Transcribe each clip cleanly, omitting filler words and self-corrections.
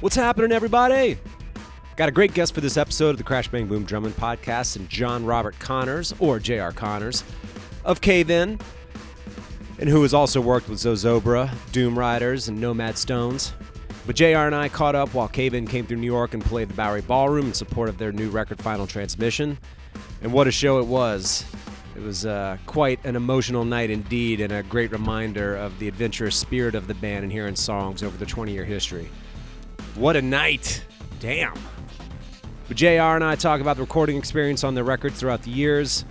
What's happening, everybody? Got a great guest for this episode of the Crash Bang Boom Drumming Podcast, and John Robert Connors, or J.R. Connors, of Cave-In, and who has also worked with Zozobra, Doomriders, and Nomad Stones. But J.R. and I caught up while Cave-In came through New York and played the Bowery Ballroom in support of their new record, Final Transmission. And what a show it was. It was quite an emotional night indeed, and a great reminder of the adventurous spirit of the band and hearing songs over the 20-year history. What a night. Damn. But JR and I talk about the recording experience on their records throughout the years,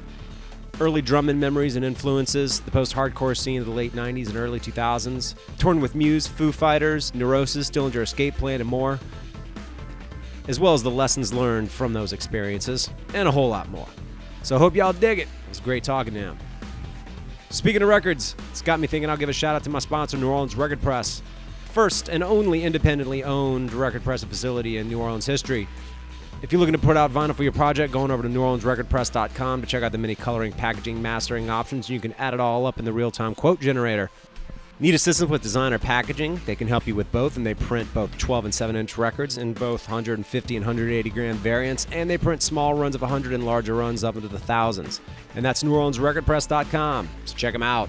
early drumming memories and influences, the post-hardcore scene of the late 90s and early 2000s, touring with Muse, Foo Fighters, Neurosis, Dillinger Escape Plan, and more, as well as the lessons learned from those experiences, and a whole lot more. So I hope y'all dig it. It was great talking to him. Speaking of records, it's got me thinking I'll give a shout out to my sponsor, New Orleans Record Press. First and only independently owned record pressing facility in New Orleans history. If you're looking to put out vinyl for your project, go on over to NewOrleansRecordPress.com to check out the many coloring, packaging, mastering options. You can add it all up in the real-time quote generator. Need assistance with design or packaging? They can help you with both, and they print both 12 and 7-inch records in both 150 and 180 gram variants, and they print small runs of 100 and larger runs up into the thousands. And that's NewOrleansRecordPress.com, so check them out.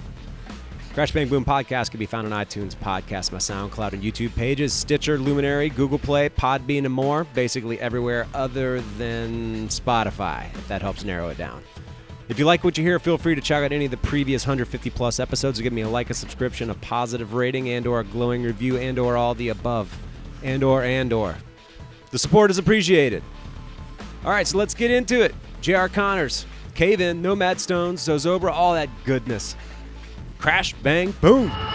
Crash Bang Boom Podcast can be found on iTunes, Podcast, my SoundCloud, and YouTube pages, Stitcher, Luminary, Google Play, Podbean, and more. Basically everywhere other than Spotify, if that helps narrow it down. If you like what you hear, feel free to check out any of the previous 150-plus episodes or give me a like, a subscription, a positive rating, and/or a glowing review, and/or all the above, and/or. The support is appreciated. All right, so let's get into it. J.R. Connors, Cave-In, Nomad Stones, Zozobra, all that goodness. Crash, bang, boom. Crowds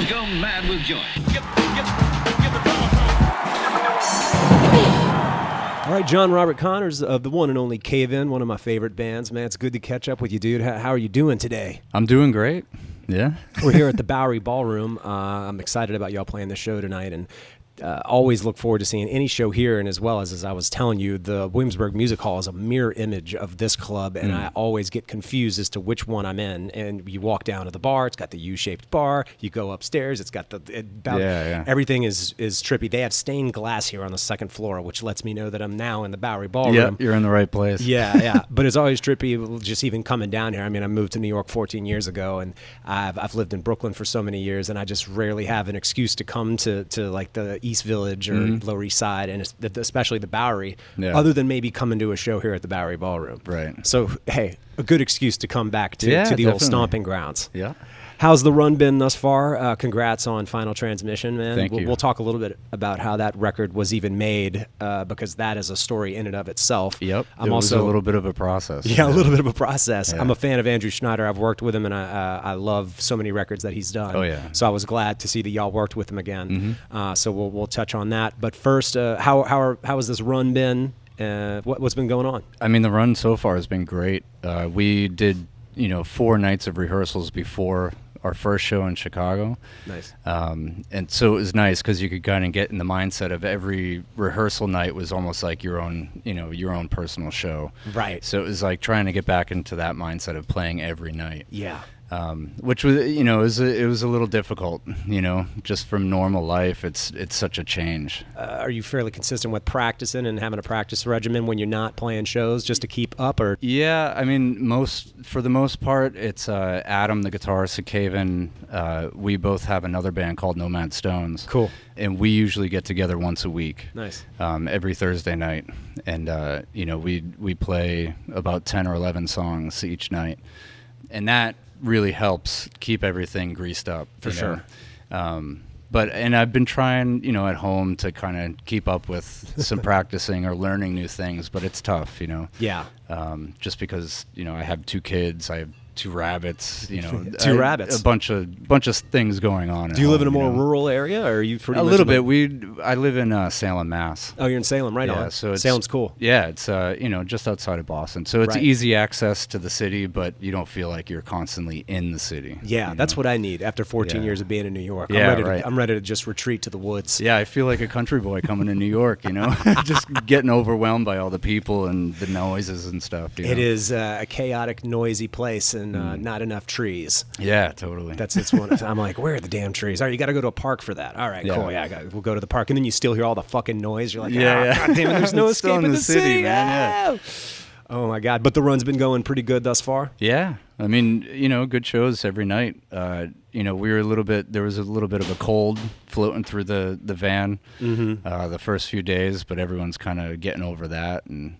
go mad with joy. All right, John Robert Connors of the one and only Cave-In, one of my favorite bands. Man, it's good to catch up with you, dude. How are you doing today? I'm doing great. Yeah. We're here at the Bowery Ballroom. I'm excited about y'all playing this show tonight, and always look forward to seeing any show here. And as well as I was telling you, the Williamsburg Music Hall is a mirror image of this club, and I always get confused as to which one I'm in. And you walk down to the bar, it's got the U-shaped bar. You go upstairs, it's got everything is trippy. They have stained glass here on the second floor, which lets me know that I'm now in the Bowery Ballroom. Yeah, you're in the right place. Yeah. But it's always trippy just even coming down here. I mean, I moved to New York 14 years ago, and I've lived in Brooklyn for so many years, and I just rarely have an excuse to come to like the East Village or Lower East Side, and especially the Bowery, other than maybe coming to a show here at the Bowery Ballroom. Right. So, hey, a good excuse to come back to the definitely. old stomping grounds. Yeah. How's the run been thus far? Congrats on Final Transmission, man. Thank you. We'll talk a little bit about how that record was even made, because that is a story in and of itself. Yep. It was a little bit of a process. Yeah, a little bit of a process. Yeah. I'm a fan of Andrew Schneider. I've worked with him, and I love so many records that he's done. Oh, yeah. So I was glad to see that y'all worked with him again. So we'll touch on that. But first, how has this run been? What's been going on? I mean, the run so far has been great. We did, 4 nights of rehearsals before our first show in Chicago. Nice. And so it was nice because you could kind of get in the mindset of every rehearsal night was almost like your own personal show. Right. So it was like trying to get back into that mindset of playing every night. Yeah. Which was, it was a little difficult, just from normal life. It's such a change. Are you fairly consistent with practicing and having a practice regimen when you're not playing shows just to keep up, or? Yeah, I mean, for the most part, it's Adam, the guitarist at Cave-In. We both have another band called Nomad Stones. Cool. And we usually get together once a week. Nice. Every Thursday night, and we play about 10 or 11 songs each night, and that really helps keep everything greased up. For sure. And I've been trying, at home to kind of keep up with some practicing or learning new things, but it's tough, Yeah. Just because, I have 2 kids, I have 2 rabbits, Two rabbits. A bunch of things going on. Do you live in a more rural area, or are you pretty a much little bit? I live in Salem, Mass. Oh, you're in Salem, right? Yeah, on. so Salem's cool. Yeah, it's just outside of Boston, so it's Right. easy access to the city, but you don't feel like you're constantly in the city. Yeah, that's what I need after 14 years of being in New York. Yeah, I'm ready to just retreat to the woods. Yeah, I feel like a country boy coming to New York, just getting overwhelmed by all the people and the noises and stuff. It is a chaotic, noisy place, and not enough trees. Yeah, totally. It's one. I'm like, where are the damn trees? All right, you got to go to a park for that. All right, cool. Yeah, we'll go to the park, and then you still hear all the fucking noise. You're like, God damn it, there's no escaping the city, man. Yeah. Oh my God! But the run's been going pretty good thus far. Yeah, I mean, good shows every night. We were there was a little bit of a cold floating through the van the first few days, but everyone's kind of getting over that. And,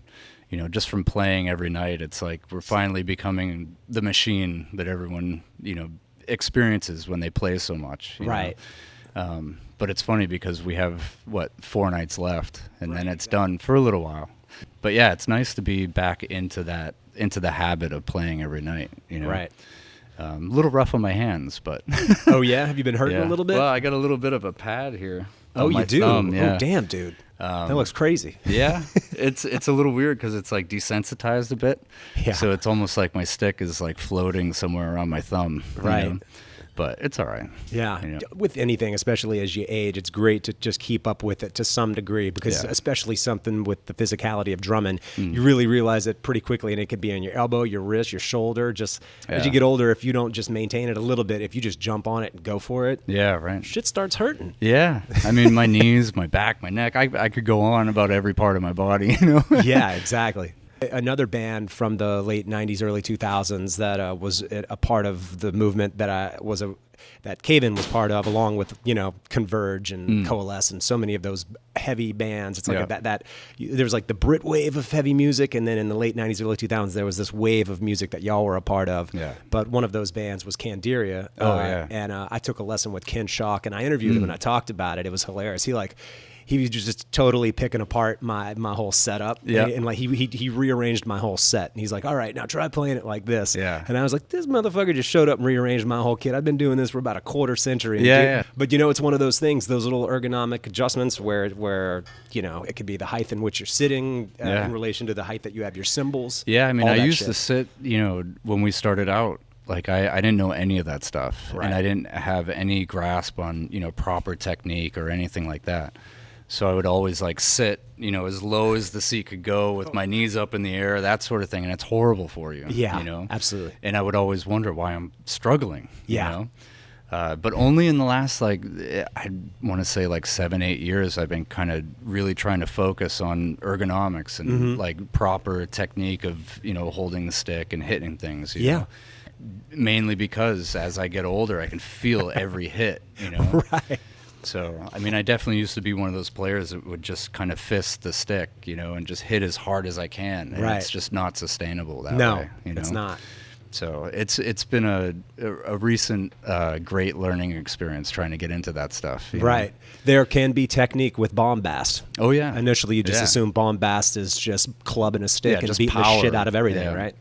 just from playing every night, it's like we're finally becoming the machine that everyone, experiences when they play so much. Right. But it's funny because we have, 4 nights left, and then it's done for a little while. But yeah, it's nice to be back into the habit of playing every night, Right. A little rough on my hands, but. Oh yeah, have you been hurting a little bit? Well, I got a little bit of a pad here. Oh, you do? Thumb, yeah. Oh, damn, dude. That looks crazy. Yeah, it's a little weird because it's like desensitized a bit. Yeah. So it's almost like my stick is like floating somewhere around my thumb. Right. But it's all right. Yeah. With anything, especially as you age, it's great to just keep up with it to some degree because especially something with the physicality of drumming, you really realize it pretty quickly, and it could be on your elbow, your wrist, your shoulder. Just as you get older, if you don't just maintain it a little bit, if you just jump on it and go for it, shit starts hurting. Yeah. I mean, my knees, my back, my neck, I could go on about every part of my body, Yeah, exactly. Another band from the late 90s, early 2000s that was a part of the movement that Caven was part of, along with, Converge and Coalesce and so many of those heavy bands. It's like there was like the Brit wave of heavy music, and then in the late 90s, early 2000s, there was this wave of music that y'all were a part of. Yeah. But one of those bands was Candiria. And I took a lesson with Ken Schock, and I interviewed him, and I talked about it. It was hilarious. He was just totally picking apart my whole setup. Yeah. And like he rearranged my whole set. And he's like, all right, now try playing it like this. Yeah. And I was like, this motherfucker just showed up and rearranged my whole kit. I've been doing this for about a quarter century. Yeah. But it's one of those things, those little ergonomic adjustments where it could be the height in which you're sitting in relation to the height that you have your cymbals. Yeah. I mean, I used to sit, when we started out, like I didn't know any of that stuff. Right. And I didn't have any grasp on, proper technique or anything like that. So I would always like sit, as low as the seat could go with my knees up in the air, that sort of thing. And it's horrible for you. Yeah, absolutely. And I would always wonder why I'm struggling, Yeah. But only in the last, I want to say 7-8 years, I've been kind of really trying to focus on ergonomics and proper technique of, holding the stick and hitting things. You know? Mainly because as I get older, I can feel every hit, Right. So, I mean, I definitely used to be one of those players that would just kind of fist the stick, and just hit as hard as I can. And it's just not sustainable that way. It's not. So it's been a recent great learning experience trying to get into that stuff. Right. There can be technique with bombast. Oh, yeah. Initially, you just assume bombast is just clubbing a stick and just beating the shit out of everything, right?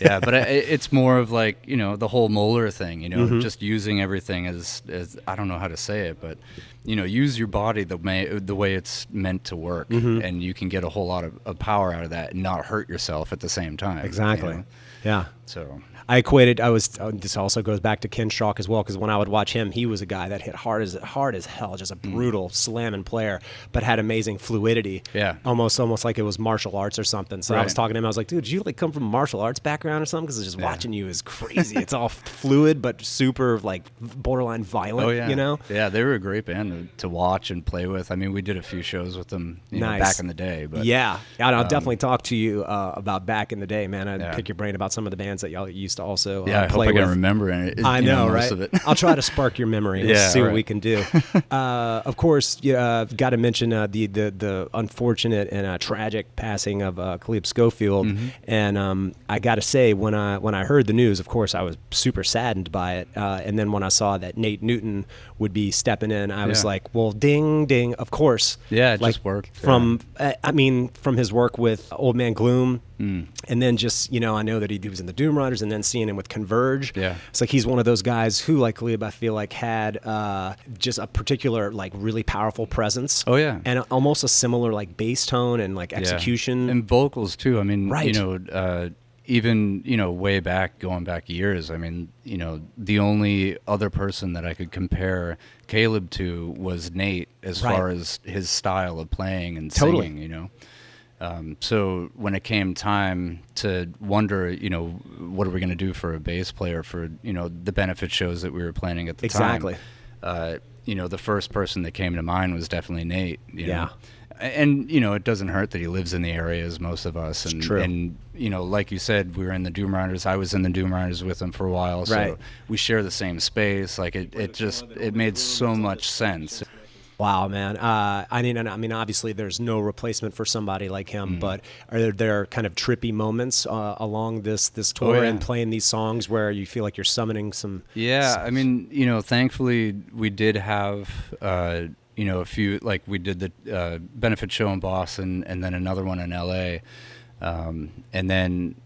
Yeah, but it's more of the whole molar thing, just using everything as I don't know how to say it, but use your body the way it's meant to work, and you can get a whole lot of power out of that and not hurt yourself at the same time. Exactly. Yeah. So I equated. This also goes back to Ken Schock as well, because when I would watch him, he was a guy that hit hard as hell, just a brutal slamming player, but had amazing fluidity. Yeah. Almost like it was martial arts or something. So I was talking to him. I was like, dude, did you come from a martial arts background or something? Because just watching you is crazy. It's all fluid, but super borderline violent. Oh yeah. Yeah, they were a great band to watch and play with. I mean, we did a few shows with them back in the day. But I'll definitely talk to you about back in the day, man. I'd pick your brain about some of the bands that y'all used to also I hope play I can with. remember it. I know, most right? Of it. I'll try to spark your memory and see what we can do. Of course, got to mention the unfortunate and tragic passing of Caleb Scofield. And I got to say, when I heard the news, of course, I was super saddened by it. And then when I saw that Nate Newton would be stepping in, I was like, well, ding, ding, of course. Yeah, it just worked. From his work with Old Man Gloom, and then just, I know that he was in the Doomriders, and then seeing him with Converge. Yeah. It's like he's one of those guys who, like Caleb, I feel like had just a particular, really powerful presence. Oh, yeah. And almost a similar, bass tone and, execution. And vocals, too. I mean, right. Even, way back, going back years, I mean, the only other person that I could compare Caleb to was Nate as far as his style of playing and singing, So when it came time to wonder, what are we going to do for a bass player for, the benefit shows that we were planning at the Exactly. time, the first person that came to mind was definitely Nate. Yeah. And, it doesn't hurt that he lives in the area as most of us. And, true. And, like you said, we were in the Doomriders. I was in the Doomriders with him for a while. So Right. we share the same space. Like it made so much sense. Wow, man. I mean, obviously there's no replacement for somebody like him, but are there kind of trippy moments along this tour Oh, yeah. and playing these songs where you feel like you're summoning some... Yeah, I mean, thankfully we did have, a few, like we did the benefit show in Boston and then another one in LA. And then,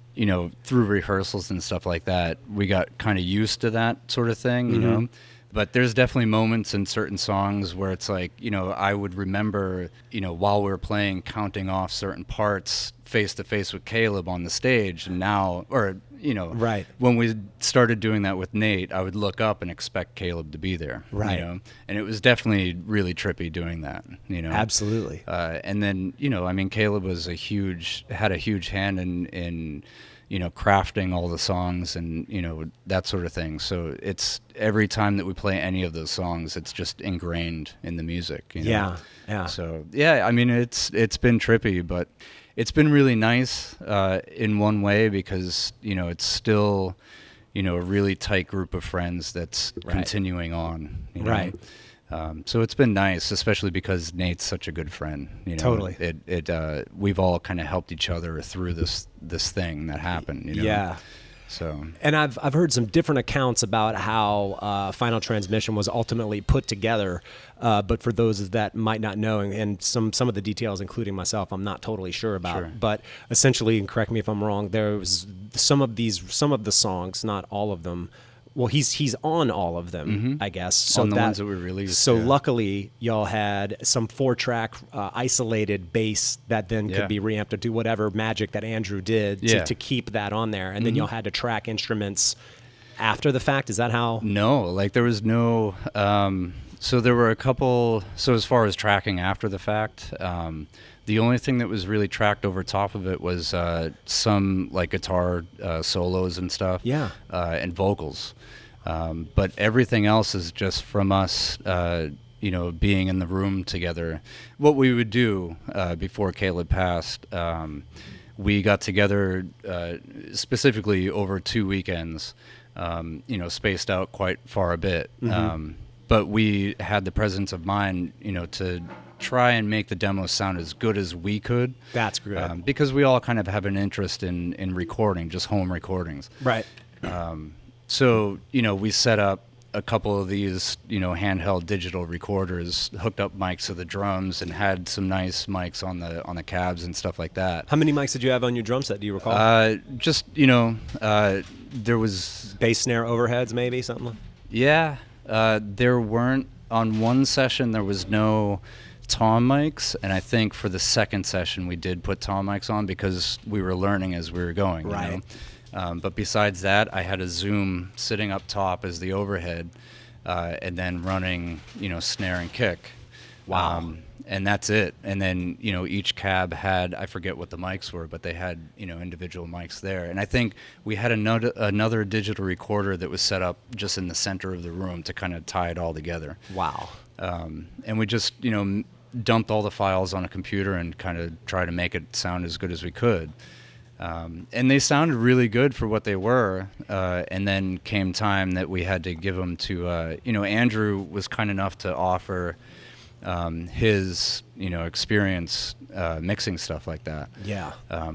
through rehearsals and stuff like that, we got kind of used to that sort of thing, you know. But there's definitely moments in certain songs where it's like, I would remember, while we were playing, counting off certain parts face to face with Caleb on the stage. And now, or, Right. when we started doing that with Nate, I would look up and expect Caleb to be there. Right. And it was definitely really trippy doing that, Absolutely. And then, Caleb was had a huge hand in crafting all the songs and, that sort of thing. So it's every time that we play any of those songs, it's just ingrained in the music. Yeah. So, yeah, it's been trippy, but it's been really nice in one way because, it's still, a really tight group of friends that's continuing on. Right. So it's been nice, especially because Nate's such a good friend. Totally. We've all kind of helped each other through this thing that happened. Yeah. So. And I've heard some different accounts about how Final Transmission was ultimately put together, but for those that might not know, and some of the details, including myself, I'm not totally sure about. Sure. But essentially, and correct me if I'm wrong, there was some of the songs, not all of them. Well, he's on all of them, I guess. So on the ones that were released. So yeah. luckily, y'all had some 4-track isolated bass that then could be reamped or do whatever magic that Andrew did to keep that on there. And then y'all had to track instruments after the fact. Is that how? No, like there was no... so there were a couple... So as far as tracking after the fact... the only thing that was really tracked over top of it was some like guitar solos and stuff, and vocals. But everything else is just from us, being in the room together. What we would do before Caleb passed, we got together specifically over 2 weekends, spaced out quite far a bit. But we had the presence of mind, to try and make the demos sound as good as we could. That's good. Because we all kind of have an interest in recording, just home recordings. Right. So, we set up a couple of these, handheld digital recorders, hooked up mics to the drums, and had some nice mics on the cabs and stuff like that. How many mics did you have on your drum set? Do you recall? There was bass snare overheads, maybe something. Yeah. There weren't, on one session, there was no tom mics, and I think for the second session we did put tom mics on because we were learning as we were going. Right. But besides that, I had a Zoom sitting up top as the overhead, and then running, snare and kick. Wow. And that's it. And then, each cab had, I forget what the mics were, but they had, individual mics there. And I think we had another digital recorder that was set up just in the center of the room to kind of tie it all together. Wow. And we just, dumped all the files on a computer and kind of tried to make it sound as good as we could. And they sounded really good for what they were. And then came time that we had to give them to, Andrew was kind enough to offer his, experience mixing stuff like that. Yeah.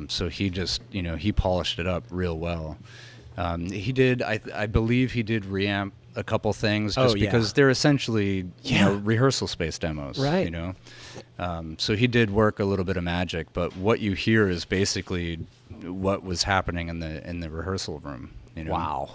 So he just, he polished it up real well. He did, I believe he did reamp a couple things just because they're essentially, rehearsal space demos, right. So he did work a little bit of magic, but what you hear is basically what was happening in the rehearsal room. Wow.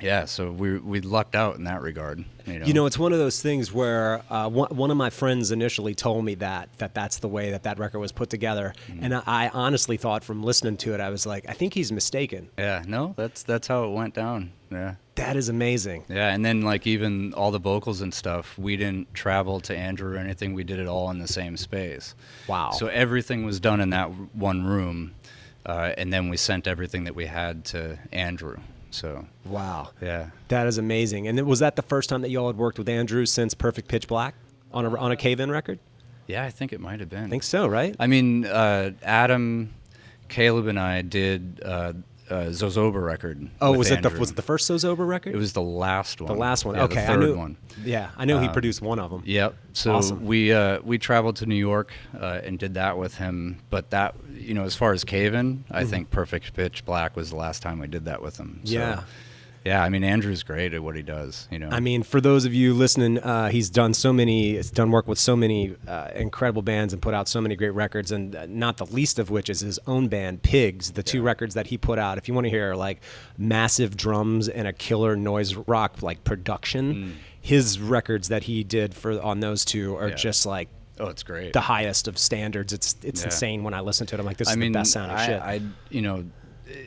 Yeah, so we lucked out in that regard. It's one of those things where one of my friends initially told me that's the way that record was put together, and I honestly thought from listening to it, I was like, I think he's mistaken. Yeah, no, that's how it went down. Yeah. That is amazing. Yeah, and then like even all the vocals and stuff, we didn't travel to Andrew or anything. We did it all in the same space. Wow. So everything was done in that one room, and then we sent everything that we had to Andrew. So wow. Yeah. That is amazing. And was that the first time that y'all had worked with Andrew since Perfect Pitch Black on a Cave-In record? Yeah, I think it might have been. I think so, right? I mean, Adam, Caleb, and I did Zozobra record. Oh, was it the first Zozobra record? It was the last one. The last one. Yeah, Okay, the third one. Yeah, I know he produced one of them. Yep. So awesome. we traveled to New York and did that with him. But that, as far as Cave-In, I think Perfect Pitch Black was the last time we did that with him. So, yeah. Yeah, I mean, Andrew's great at what he does. I mean, for those of you listening, he's done work with so many incredible bands and put out so many great records, and not the least of which is his own band, Pigs. The two records that he put out. If you want to hear like massive drums and a killer noise rock like production, his records that he did on those two are just like. Oh, it's great. The highest of standards. It's insane when I listen to it. I'm like, this is the best sounding shit.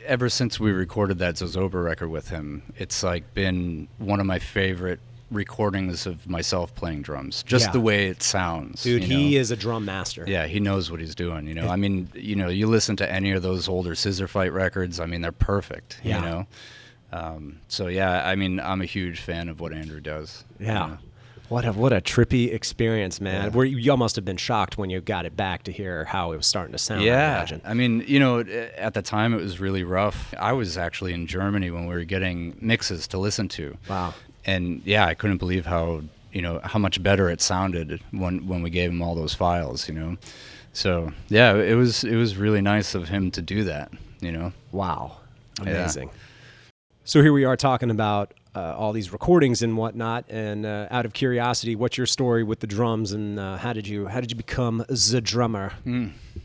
Ever since we recorded that Zozobra record with him, it's like been one of my favorite recordings of myself playing drums. Just the way it sounds. Dude, he is a drum master. Yeah, he knows what he's doing. I mean, you listen to any of those older Scissor Fight records. I mean, they're perfect. So yeah, I mean, I'm a huge fan of what Andrew does. Yeah. What a trippy experience, man. Where y'all must have been shocked when you got it back to hear how it was starting to sound. Yeah, I mean, at the time it was really rough. I was actually in Germany when we were getting mixes to listen to. Wow. And yeah, I couldn't believe how much better it sounded when we gave him all those files. So yeah, it was really nice of him to do that. Wow, amazing. Yeah. So here we are talking about all these recordings and whatnot, and out of curiosity, what's your story with the drums, and how did you become the drummer?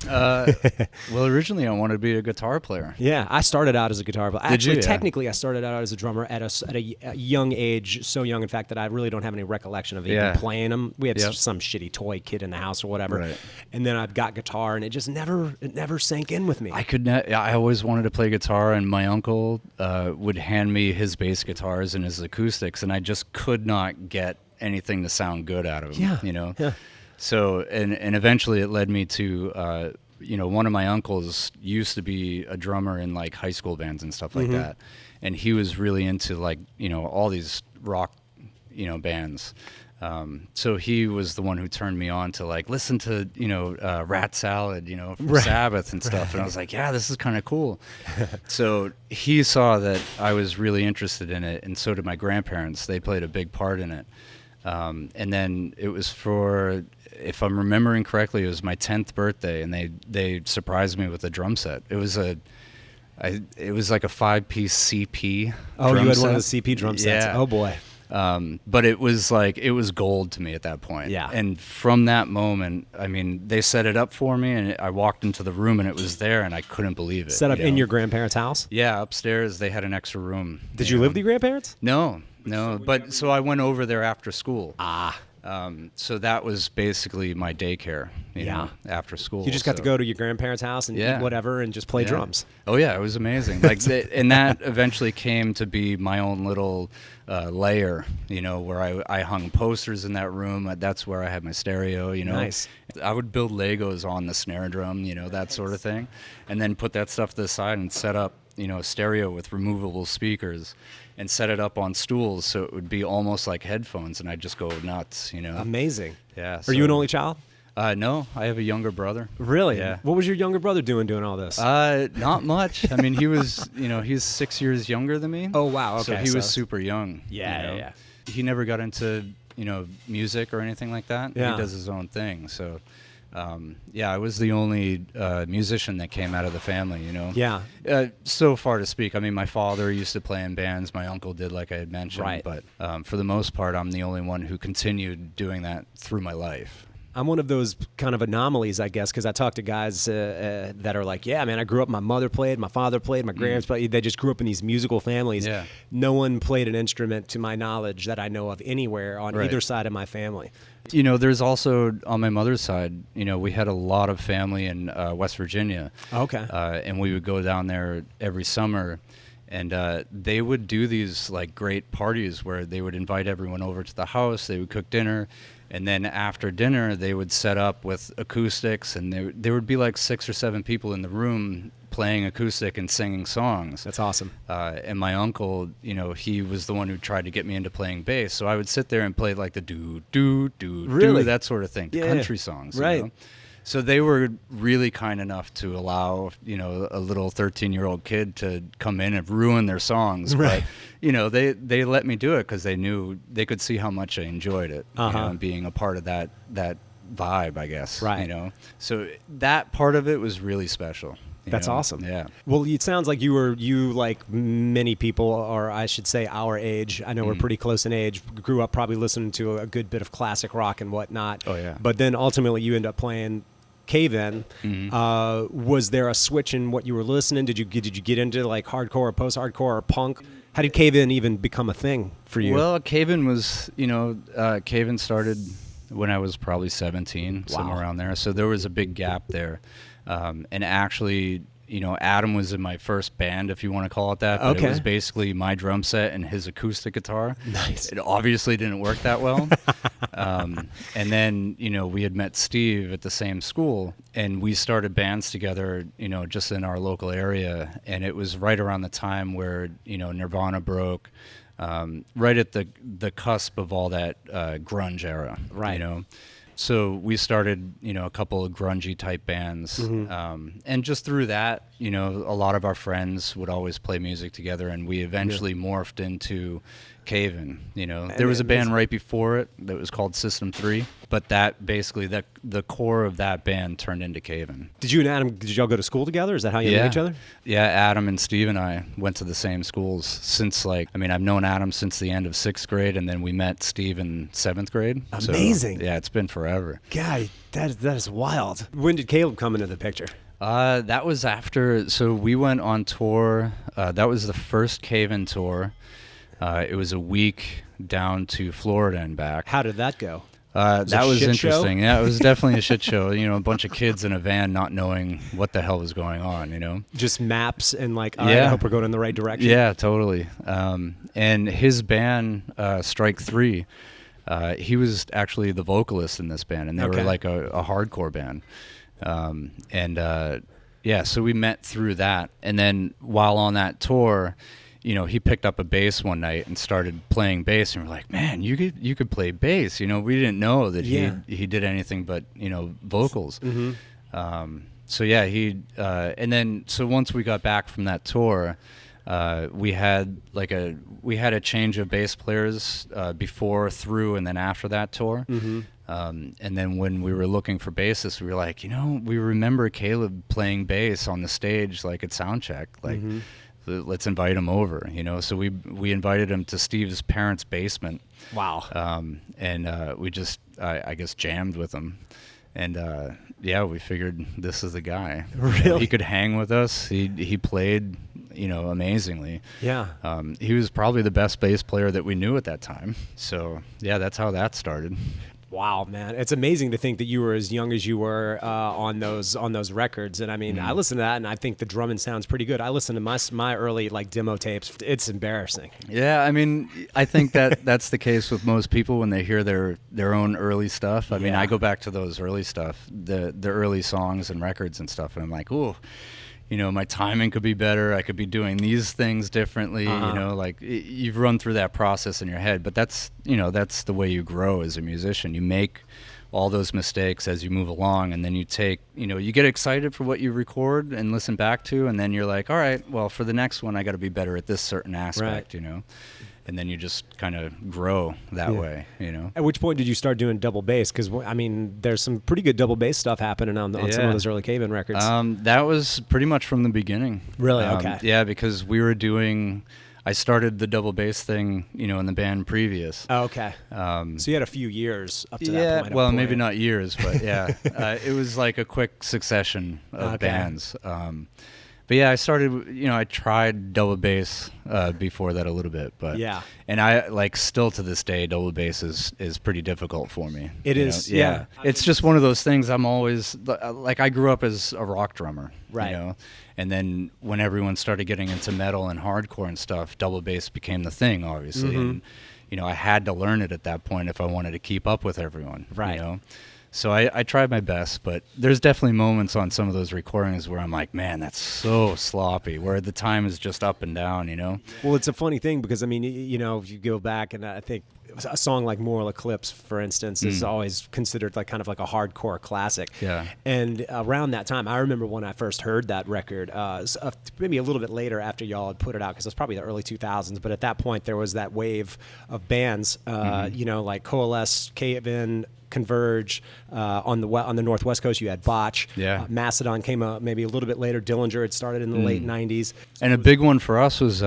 Well, originally I wanted to be a guitar player. Yeah, I started out as a guitar player. Did you? Yeah. Technically, I started out as a drummer at a young age, so young, in fact, that I really don't have any recollection of even playing them. We had some shitty toy kid in the house or whatever, right. And then I got guitar, and it just never sank in with me. I always wanted to play guitar, and my uncle would hand me his bass guitars and his acoustics, and I just could not get anything to sound good out of them. Yeah. So, and eventually it led me to, one of my uncles used to be a drummer in like high school bands and stuff like that. And he was really into like, all these rock, bands. So he was the one who turned me on to like, listen to, Rat Salad, from Sabbath and stuff. And I was like, yeah, this is kind of cool. So he saw that I was really interested in it. And so did my grandparents. They played a big part in it. And then it was if I'm remembering correctly, it was my 10th birthday, and they surprised me with a drum set. It was like a 5-piece CP. Oh, drum you had set. one of the CP drum sets. Yeah. Oh boy. But it was gold to me at that point. Yeah. And from that moment, I mean, they set it up for me, and I walked into the room, and it was there, and I couldn't believe it. Set up in your grandparents' house? Yeah, upstairs they had an extra room. Did you live with your grandparents? No. But so I went over there after school. So that was basically my daycare, after school. You just got to go to your grandparents' house and eat whatever and just play drums. Oh yeah, it was amazing. Like, and that eventually came to be my own little layer, where I hung posters in that room. That's where I had my stereo, Nice. I would build Legos on the snare drum, that sort of thing, and then put that stuff to the side and set up, a stereo with removable speakers, and set it up on stools so it would be almost like headphones, and I'd just go nuts, Amazing. Yeah. Are you an only child? No, I have a younger brother. Really? Yeah. What was your younger brother doing all this? Not much. I mean, he was, he's 6 years younger than me. Oh, wow. Okay. So he was super young. Yeah. He never got into, music or anything like that. Yeah. He does his own thing. So, I was the only musician that came out of the family, Yeah. So far to speak. I mean, my father used to play in bands. My uncle did, like I had mentioned. Right. But for the most part, I'm the only one who continued doing that through my life. I'm one of those kind of anomalies, I guess, because I talk to guys that are like, yeah, man, I grew up, my mother played, my father played, my grandparents played. They just grew up in these musical families. Yeah. No one played an instrument, to my knowledge, that I know of anywhere on Right. either side of my family. You know, there's also, on my mother's side, you know, we had a lot of family in West Virginia. Okay. And we would go down there every summer. And they would do these, like, great parties where they would invite everyone over to the house. They would cook dinner. And then after dinner, they would set up with acoustics. And there would be, like, 6 or 7 people in the room playing acoustic and singing songs. That's awesome. And my uncle, you know, he was the one who tried to get me into playing bass. So I would sit there and play, like, the Really? that sort of thing, Yeah. country songs. Right. You know? So they were really kind enough to allow, you know, a little 13-year-old kid to come in and ruin their songs. Right. But, you know, they let me do it because they knew they could see how much I enjoyed it, you know, and being a part of that vibe, I guess. Right. You know, so that part of it was really special. you That's know? awesome. Yeah. Well, it sounds like you like many people, or I should say our age. I know we're pretty close in age. Grew up probably listening to a good bit of classic rock and whatnot. Oh, yeah. But then ultimately you end up playing Cave-In. Was there a switch in what you were listening? Did you get into like hardcore or post-hardcore or punk? How did Cave-In even become a thing for you? Well, Cave-In was, Cave-In started when I was probably 17, somewhere around there. So there was a big gap there. And actually, Adam was in my first band, if you want to call it that. But Okay. It was basically my drum set and his acoustic guitar. Nice. It obviously didn't work that well. And then, we had met Steve at the same school, and we started bands together, just in our local area. And it was right around the time where, Nirvana broke, right at the cusp of all that grunge era. Right. So we started, a couple of grungy type bands, and just through that, a lot of our friends would always play music together, and we eventually morphed into Cave-In. There was a band right before it that was called System 3, but that basically the core of that band turned into Cave-In. Did you and Adam, did y'all go to school together? Is that how you knew each other? Yeah, Adam and Steve and I went to the same schools since I've known Adam since the end of 6th grade, and then we met Steve in 7th grade. Amazing. So, yeah, it's been forever. God, that is wild. When did Caleb come into the picture? That was after, so we went on tour. That was the first Cave-In tour. It was a week down to Florida and back. How did that go? That was shit interesting. show? Yeah, it was definitely a shit show. A bunch of kids in a van not knowing what the hell was going on, Just maps and all right, I hope we're going in the right direction. Yeah, totally. And his band, Strike 3, he was actually the vocalist in this band, and they were like a hardcore band. So we met through that. And then while on that tour, he picked up a bass one night and started playing bass, and we're like, man, you could play bass. We didn't know that he did anything but, vocals. So once we got back from that tour, we had a change of bass players before, through, and then after that tour. And then when we were looking for bassists, we were like, we remember Caleb playing bass on the stage, like at soundcheck, like. Let's invite him over, So we invited him to Steve's parents' basement. Wow. We just, I guess, jammed with him. And, we figured this is the guy. Really? He could hang with us. He played, amazingly. Yeah. He was probably the best bass player that we knew at that time. So, yeah, that's how that started. Wow, man, it's amazing to think that you were as young as you were on those records. And I mean, I listen to that, and I think the drumming sounds pretty good. I listen to my early demo tapes. It's embarrassing. Yeah, I mean, I think that's the case with most people when they hear their own early stuff. I mean, I go back to those early stuff, the early songs and records and stuff, and I'm like, ooh. My timing could be better. I could be doing these things differently. You've run through that process in your head, but that's the way you grow as a musician. You make all those mistakes as you move along, and then you take, you get excited for what you record and listen back to, and then you're like, all right, well, for the next one, I got to be better at this certain aspect, And then you just kind of grow that way, At which point did you start doing double bass? Because, there's some pretty good double bass stuff happening on some of those early Cave-In records. That was pretty much from the beginning. Really? Okay. Yeah, because we were doing, I started the double bass thing, in the band previous. Oh, okay. So you had a few years up to that point. Yeah, well, maybe not years, but yeah. It was like a quick succession of bands. But yeah, I started, I tried double bass before that a little bit, but yeah. And I still to this day, double bass is pretty difficult for me. It is, yeah. It's just one of those things. I'm always I grew up as a rock drummer, right? And then when everyone started getting into metal and hardcore and stuff, double bass became the thing, obviously, and I had to learn it at that point if I wanted to keep up with everyone, right? So I tried my best, but there's definitely moments on some of those recordings where I'm like, man, that's so sloppy, where the time is just up and down, Well, it's a funny thing because, I mean, if you go back, and I think a song like Moral Eclipse, for instance, is always considered kind of like a hardcore classic. Yeah. And around that time, I remember when I first heard that record, maybe a little bit later after y'all had put it out, because it was probably the early 2000s. But at that point, there was that wave of bands, like Coalesce, Cave In, Converge. On the Northwest Coast, you had Botch. Yeah. Macedon came up maybe a little bit later. Dillinger had started in the late 90s. And a big one for us was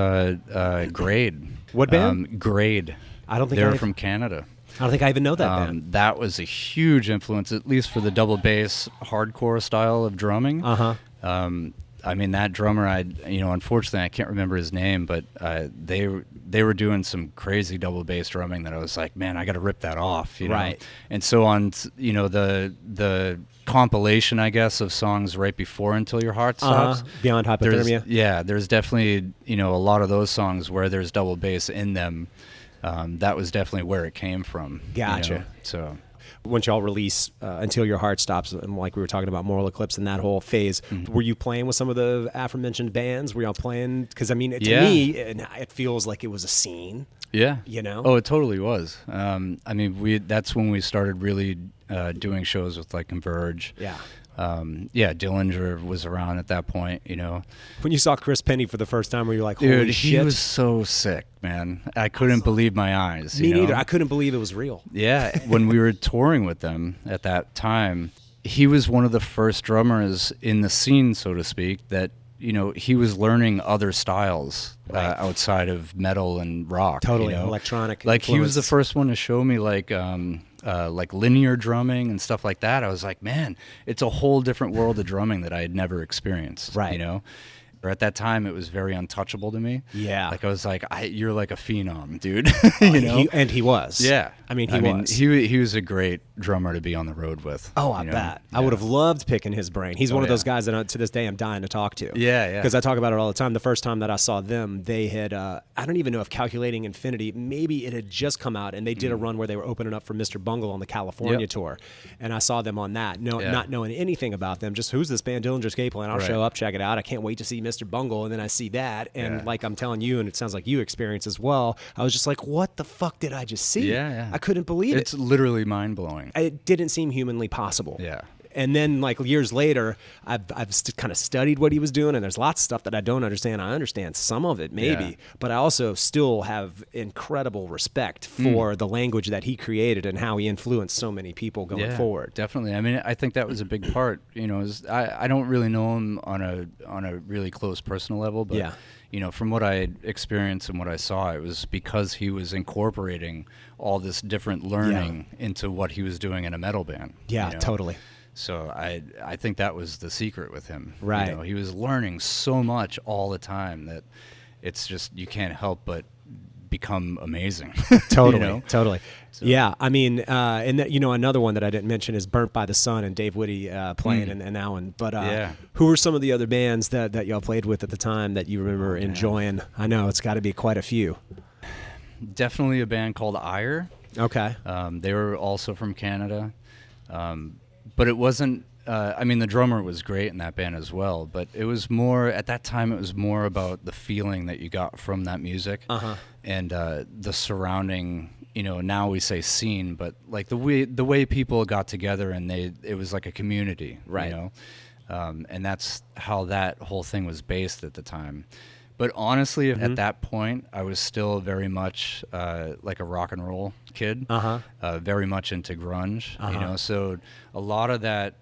Grade. What band? Grade. I don't think they were from Canada. I don't think I even know that band. That was a huge influence, at least for the double bass hardcore style of drumming. I mean, that drummer, unfortunately, I can't remember his name, but they were doing some crazy double bass drumming that I was like, man, I got to rip that off, Right. And so on, the compilation, I guess, of songs right before Until Your Heart Stops. Beyond Hypothermia. There's definitely, a lot of those songs where there's double bass in them. That was definitely where it came from. Gotcha. So once y'all release Until Your Heart Stops, and like we were talking about Moral Eclipse and that whole phase, were you playing with some of the aforementioned bands? Were y'all playing? Because, I mean, to me, it feels like it was a scene. Yeah. Oh, it totally was. I mean, that's when we started really doing shows with Converge. Yeah. Dillinger was around at that point, When you saw Chris Pennie for the first time, were you like, holy dude, shit? He was so sick, man. I couldn't believe my eyes. Me neither. I couldn't believe it was real. Yeah. When we were touring with them at that time, he was one of the first drummers in the scene, so to speak, that, he was learning other styles outside of metal and rock. Totally. Electronic. He was the first one to show me linear drumming and stuff like that. I was like, man, it's a whole different world of drumming that I had never experienced. Right. Or at that time, it was very untouchable to me. Yeah. I was like, you're like a phenom, dude. And he was. Yeah. I mean, was. He was a great drummer to be on the road with. Oh, I bet. Yeah. I would have loved picking his brain. He's one of those guys that to this day I'm dying to talk to. Yeah. Because I talk about it all the time. The first time that I saw them, they had, I don't even know if Calculating Infinity, maybe it had just come out, and they did a run where they were opening up for Mr. Bungle on the California tour. And I saw them on that, not knowing anything about them. Just, who's this band, Dillinger Escape Plan? I'll show up, check it out. I can't wait to see Mr. Bungle. And then I see that, and like I'm telling you, and it sounds like you experience as well, I was just like, what the fuck did I just see? Yeah. I couldn't believe it. It's literally mind-blowing. It didn't seem humanly possible. Yeah. And then, years later, I've kind of studied what he was doing, and there's lots of stuff that I don't understand. I understand some of it, maybe, but I also still have incredible respect for the language that he created and how he influenced so many people going forward. Definitely. I mean, I think that was a big part. I don't really know him on a really close personal level, but from what I experienced and what I saw, it was because he was incorporating all this different learning into what he was doing in a metal band. Yeah, totally. So I think that was the secret with him. Right. He was learning so much all the time that it's just, you can't help but become amazing. Totally. Totally. So. Yeah. I mean, and another one that I didn't mention is Burnt by the Sun and Dave Whitty playing in that one. But who were some of the other bands that y'all played with at the time that you remember enjoying? I know it's got to be quite a few. Definitely a band called Ire. Okay. They were also from Canada. But it wasn't, the drummer was great in that band as well, but it was more, at that time, it was more about the feeling that you got from that music and the surrounding, now we say scene, but the way people got together and it was like a community, right? And that's how that whole thing was based at the time. But honestly, at that point, I was still very much like a rock and roll kid, very much into grunge, So a lot of that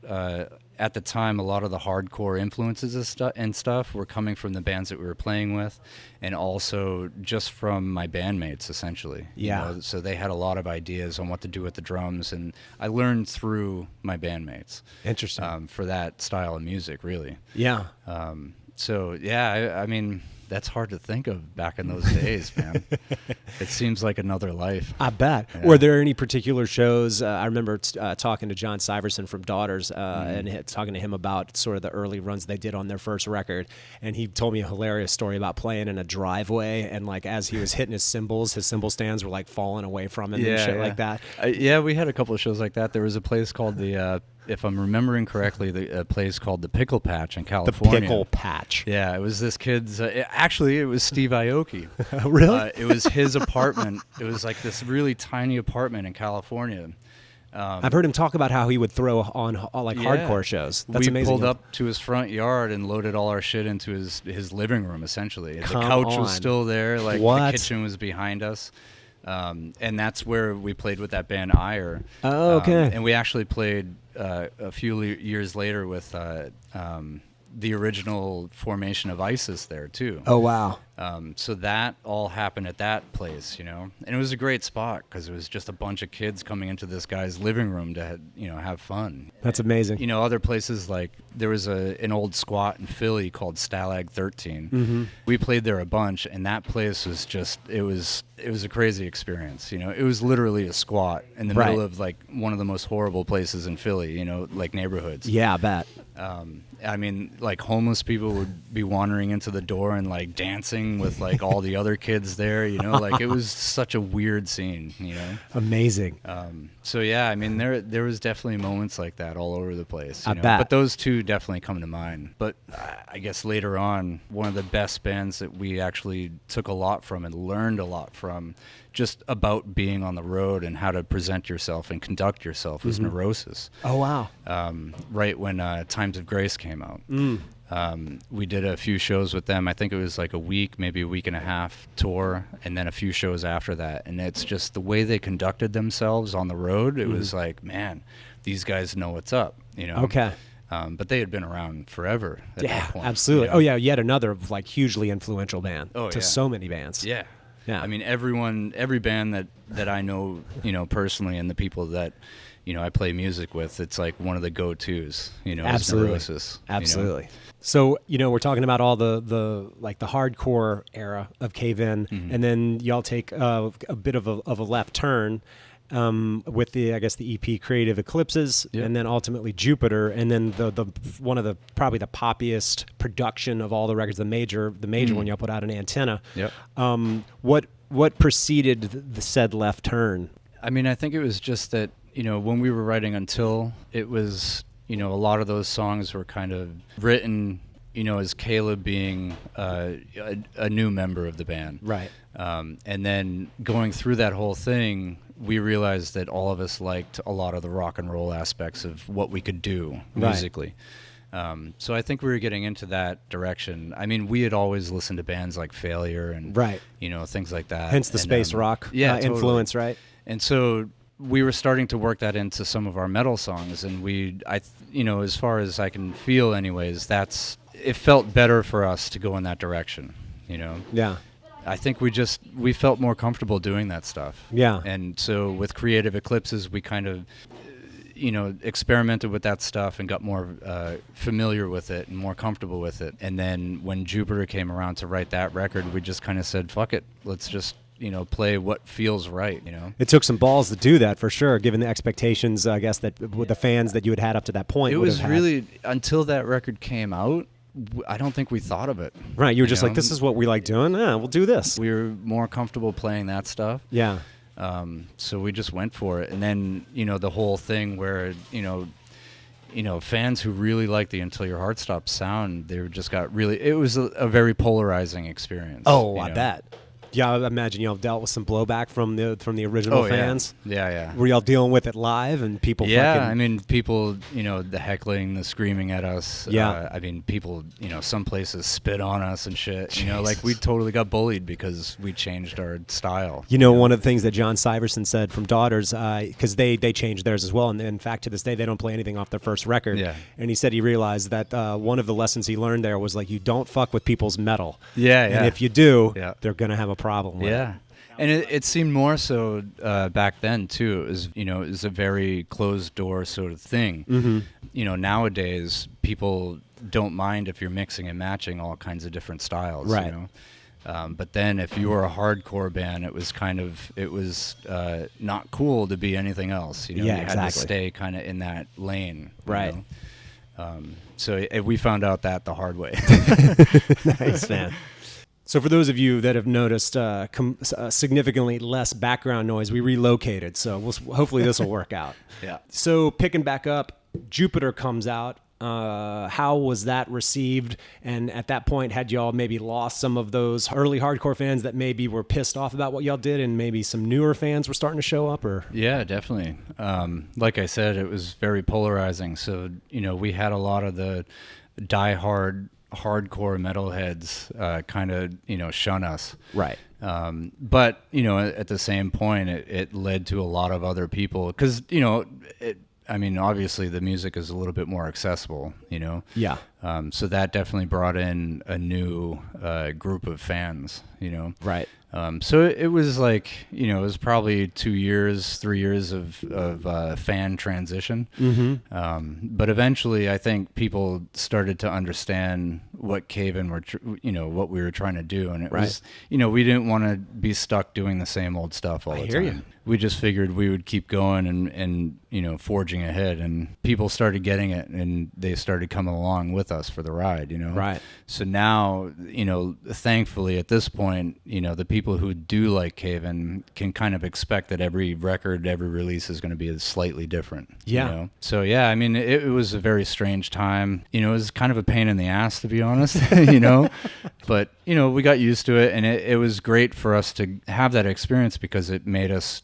at the time, a lot of the hardcore influences and stuff were coming from the bands that we were playing with, and also just from my bandmates, essentially. Yeah. You know? So they had a lot of ideas on what to do with the drums, and I learned through my bandmates. Interesting. For that style of music, really. Yeah. So, yeah, I mean, that's hard to think of back in those days, man. It seems like another life. I bet. Yeah. Were there any particular shows? I remember talking to John Syverson from Daughters and talking to him about sort of the early runs they did on their first record. And he told me a hilarious story about playing in a driveway. And like as he was hitting his cymbal stands were like falling away from him and shit like that. Yeah, we had a couple of shows like that. There was a place called if I'm remembering correctly, a place called the Pickle Patch in California. The Pickle Patch. Yeah, it was this kid's. Actually, it was Steve Aoki. Really? It was his apartment. It was like this really tiny apartment in California. I've heard him talk about how he would throw on like hardcore shows. That's we amazing. Pulled up to his front yard and loaded all our shit into his living room, essentially. Come the couch on. was still there. Like What? The kitchen was behind us. And that's where we played with that band Ire. Oh, okay. And we actually played a few years later with the original formation of ISIS there too. Oh, wow. So that all happened at that place, you know, and it was a great spot because it was just a bunch of kids coming into this guy's living room to, have fun. That's amazing. You know, other places like there was an old squat in Philly called Stalag 13. Mm-hmm. We played there a bunch, and that place was just it was a crazy experience. You know, it was literally a squat in the middle of like one of the most horrible places in Philly. You know, like neighborhoods. Yeah, I bet. I mean, like homeless people would be wandering into the door and like dancing with like all the other kids there, you know, like it was such a weird scene, you know. Amazing. So yeah, I mean, there was definitely moments like that all over the place. You I know? bet. But those two definitely come to mind. But I guess later on, one of the best bands that we actually took a lot from and learned a lot from, just about being on the road and how to present yourself and conduct yourself, was Neurosis. Oh, wow. Right when Times of Grace came out. We did a few shows with them. I think it was like a week, maybe a week and a half tour, and then a few shows after that. And it's just the way they conducted themselves on the road. It was like, man, these guys know what's up, you know? Okay. But they had been around forever at that point. Absolutely. You know? Oh, yeah, yet another like hugely influential band to so many bands. Yeah. Yeah. I mean, every band that I know, personally, and the people that, I play music with, it's like one of the go-tos, Absolutely. Neurosis. Absolutely. So, we're talking about all the like the hardcore era of Cave In, and then y'all take a bit of a left turn with the EP Creative Eclipses, and then ultimately Jupiter, and then the one of the probably the poppiest production of all the records, the major one y'all put out, an Antenna. Yep. What preceded the said left turn? I mean, I think it was just that, when we were writing Until, it was, a lot of those songs were kind of written, as Caleb being a new member of the band. Right. And then going through that whole thing, we realized that all of us liked a lot of the rock and roll aspects of what we could do musically. So I think we were getting into that direction. I mean, we had always listened to bands like Failure and, things like that. Hence the space rock influence, right? And so we were starting to work that into some of our metal songs, and as far as I can feel anyways, it felt better for us to go in that direction, Yeah. I think we felt more comfortable doing that stuff. Yeah. And so with Creative Eclipses, we kind of, experimented with that stuff and got more familiar with it and more comfortable with it. And then when Jupiter came around to write that record, we just kind of said, fuck it, let's just, play what feels right, It took some balls to do that, for sure, given the expectations, I guess, that with the fans that you had up to that point. It was really, until that record came out, I don't think we thought of it. Right, you were just like, this is what we like doing, we'll do this. We were more comfortable playing that stuff. Yeah. So we just went for it. And then, the whole thing where, fans who really like the Until Your Heart Stops sound, they just got really, it was a very polarizing experience. Oh, I bet. Yeah, I imagine y'all dealt with some blowback from the original fans. Yeah. Were y'all dealing with it live and people? Yeah, fucking... I mean, people, the heckling, the screaming at us. Yeah. I mean, people, some places spit on us and shit. Like we totally got bullied because we changed our style. One of the things that John Syverson said from Daughters, because they changed theirs as well, and in fact to this day they don't play anything off their first record. Yeah. And he said he realized that one of the lessons he learned there was like, you don't fuck with people's metal. Yeah. And if you do, they're gonna have a problem with it. And it seemed more so back then too. It was a very closed door sort of thing. Mm-hmm. Nowadays people don't mind if you're mixing and matching all kinds of different styles. Right. But then if you were a hardcore band, it was not cool to be anything else. You had to stay kind of in that lane. Right. So we found out that the hard way. Nice, man. So for those of you that have noticed significantly less background noise, we relocated. So hopefully this will work out. Yeah. So picking back up, Jupiter comes out. How was that received? And at that point, had y'all maybe lost some of those early hardcore fans that maybe were pissed off about what y'all did, and maybe some newer fans were starting to show up? Or yeah, definitely. Like I said, it was very polarizing. So we had a lot of the diehard hardcore metalheads kind of shun us. Right. But at the same point, it led to a lot of other people because obviously the music is a little bit more accessible, Yeah. So that definitely brought in a new group of fans, Right. So it was like, it was probably 2 years, 3 years of fan transition. Mm-hmm. But eventually I think people started to understand what Caven were, what we were trying to do. And it was, we didn't want to be stuck doing the same old stuff all the time. You. We just figured we would keep going and forging ahead, and people started getting it, and they started coming along with us for the ride, Right. So now, thankfully at this point, the people who do like Caven can kind of expect that every record, every release is going to be slightly different. Yeah. So yeah, I mean, it was a very strange time. It was kind of a pain in the ass, to be honest, but we got used to it, and it was great for us to have that experience because it made us,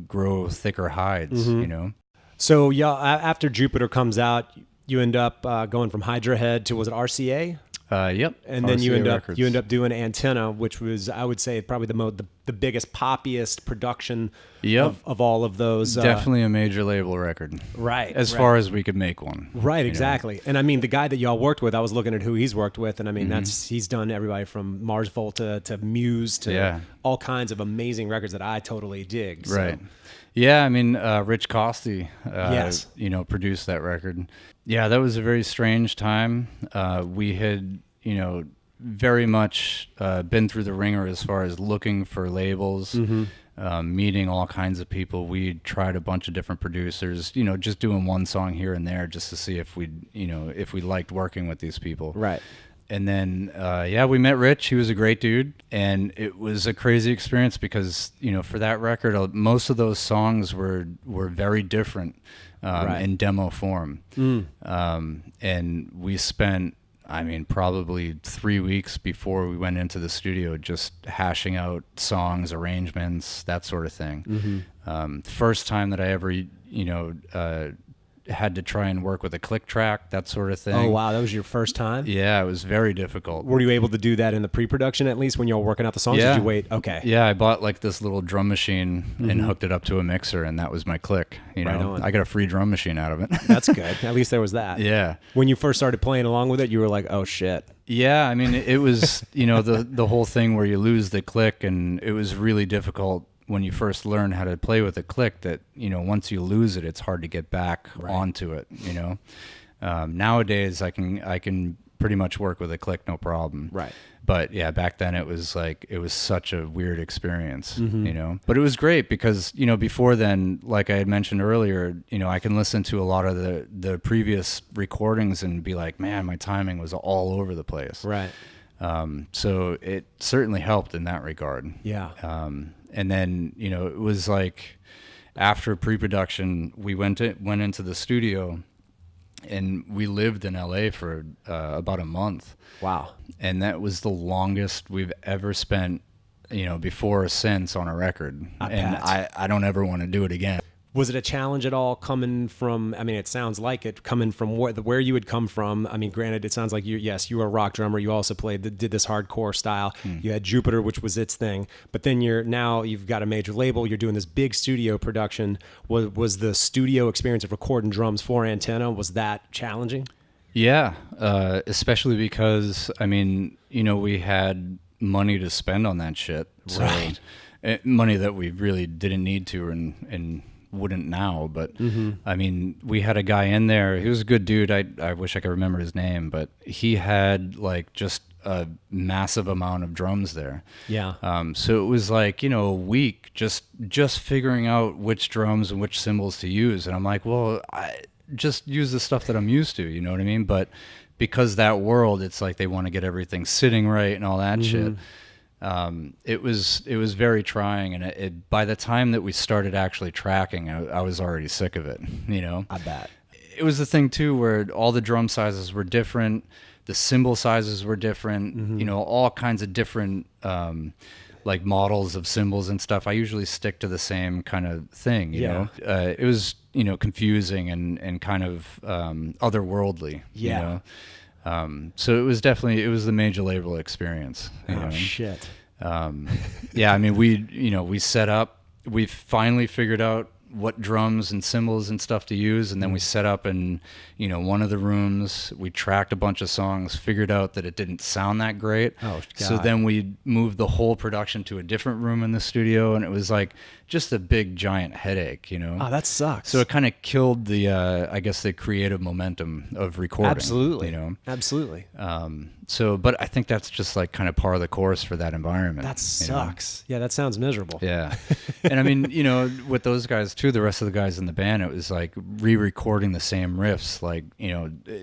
grow thicker hides, Mm-hmm. So yeah, after Jupiter comes out, you end up going from Hydra Head to, was it RCA? Yep. And then RCA you end up doing Antenna, which was, I would say, probably the biggest, poppiest production of all of those. Definitely a major label record. Right. As far as we could make one. Right, exactly. And I mean, the guy that y'all worked with, I was looking at who he's worked with, and I mean, he's done everybody from Mars Volta to Muse to all kinds of amazing records that I totally dig. So. Right. Yeah, I mean, Rich Costi, yes. Produced that record. Yeah, that was a very strange time. We had, very much been through the ringer as far as looking for labels, meeting all kinds of people. We tried a bunch of different producers, just doing one song here and there just to see if we liked working with these people. Right. And then, we met Rich. He was a great dude. And it was a crazy experience because, for that record, most of those songs were very different in demo form. And we spent, probably 3 weeks before we went into the studio just hashing out songs, arrangements, that sort of thing. First time that I ever, had to try and work with a click track, that sort of thing. Oh, wow. That was your first time? Yeah, it was very difficult. Were you able to do that in the pre-production at least when you were working out the songs? Yeah. Did you wait? Okay. Yeah, I bought like this little drum machine and hooked it up to a mixer, and that was my click. Right on. I got a free drum machine out of it. That's good. At least there was that. Yeah. When you first started playing along with it, you were like, oh, shit. Yeah, it was, the whole thing where you lose the click, and it was really difficult when you first learn how to play with a click that, once you lose it, it's hard to get back onto it, Nowadays I can pretty much work with a click, no problem. Right. But yeah, back then it was such a weird experience, but it was great because, before then, like I had mentioned earlier, I can listen to a lot of the previous recordings and be like, man, my timing was all over the place. Right. So it certainly helped in that regard. Yeah. And then, it was like after pre-production, we went into the studio, and we lived in LA for about a month. Wow. And that was the longest we've ever spent before or since on a record. And bet. I don't ever want to do it again. Was it a challenge at all coming from, I mean, it sounds like it, coming from where you had come from? I mean, granted, it sounds like you were a rock drummer. You also did this hardcore style. You had Jupiter, which was its thing. But then you've got a major label. You're doing this big studio production. Was the studio experience of recording drums for Antenna, was that challenging? Yeah, especially because, I mean, we had money to spend on that shit. So, Right. Money that we really didn't need to and wouldn't now. But, I mean, we had a guy in there. He was a good dude. I wish I could remember his name. But he had, like, just a massive amount of drums there. Yeah. So it was like, a week just figuring out which drums and which cymbals to use. And I'm like, well, I just use the stuff that I'm used to, you know what I mean? But because that world, it's like they want to get everything sitting right and all that shit. It was very trying, and it by the time that we started actually tracking, I was already sick of it, I bet. It was the thing too where all the drum sizes were different, the cymbal sizes were different, all kinds of different like models of cymbals and stuff. I usually stick to the same kind of thing, you know. It was confusing and kind of otherworldly, you know. So it was the major label experience. Shit. Yeah, I mean, we set up, we finally figured out what drums and cymbals and stuff to use, and then we set up in one of the rooms. We tracked a bunch of songs, figured out that it didn't sound that great. Oh, God. So then we moved the whole production to a different room in the studio, and it was like just a big giant headache, Oh, that sucks. So it kind of killed the I guess the creative momentum of recording. Absolutely. Absolutely. So, but I think that's just like kind of par of the course for that environment. That sucks. Yeah, that sounds miserable. Yeah. And I mean, with those guys too, the rest of the guys in the band, it was like re-recording the same riffs, like,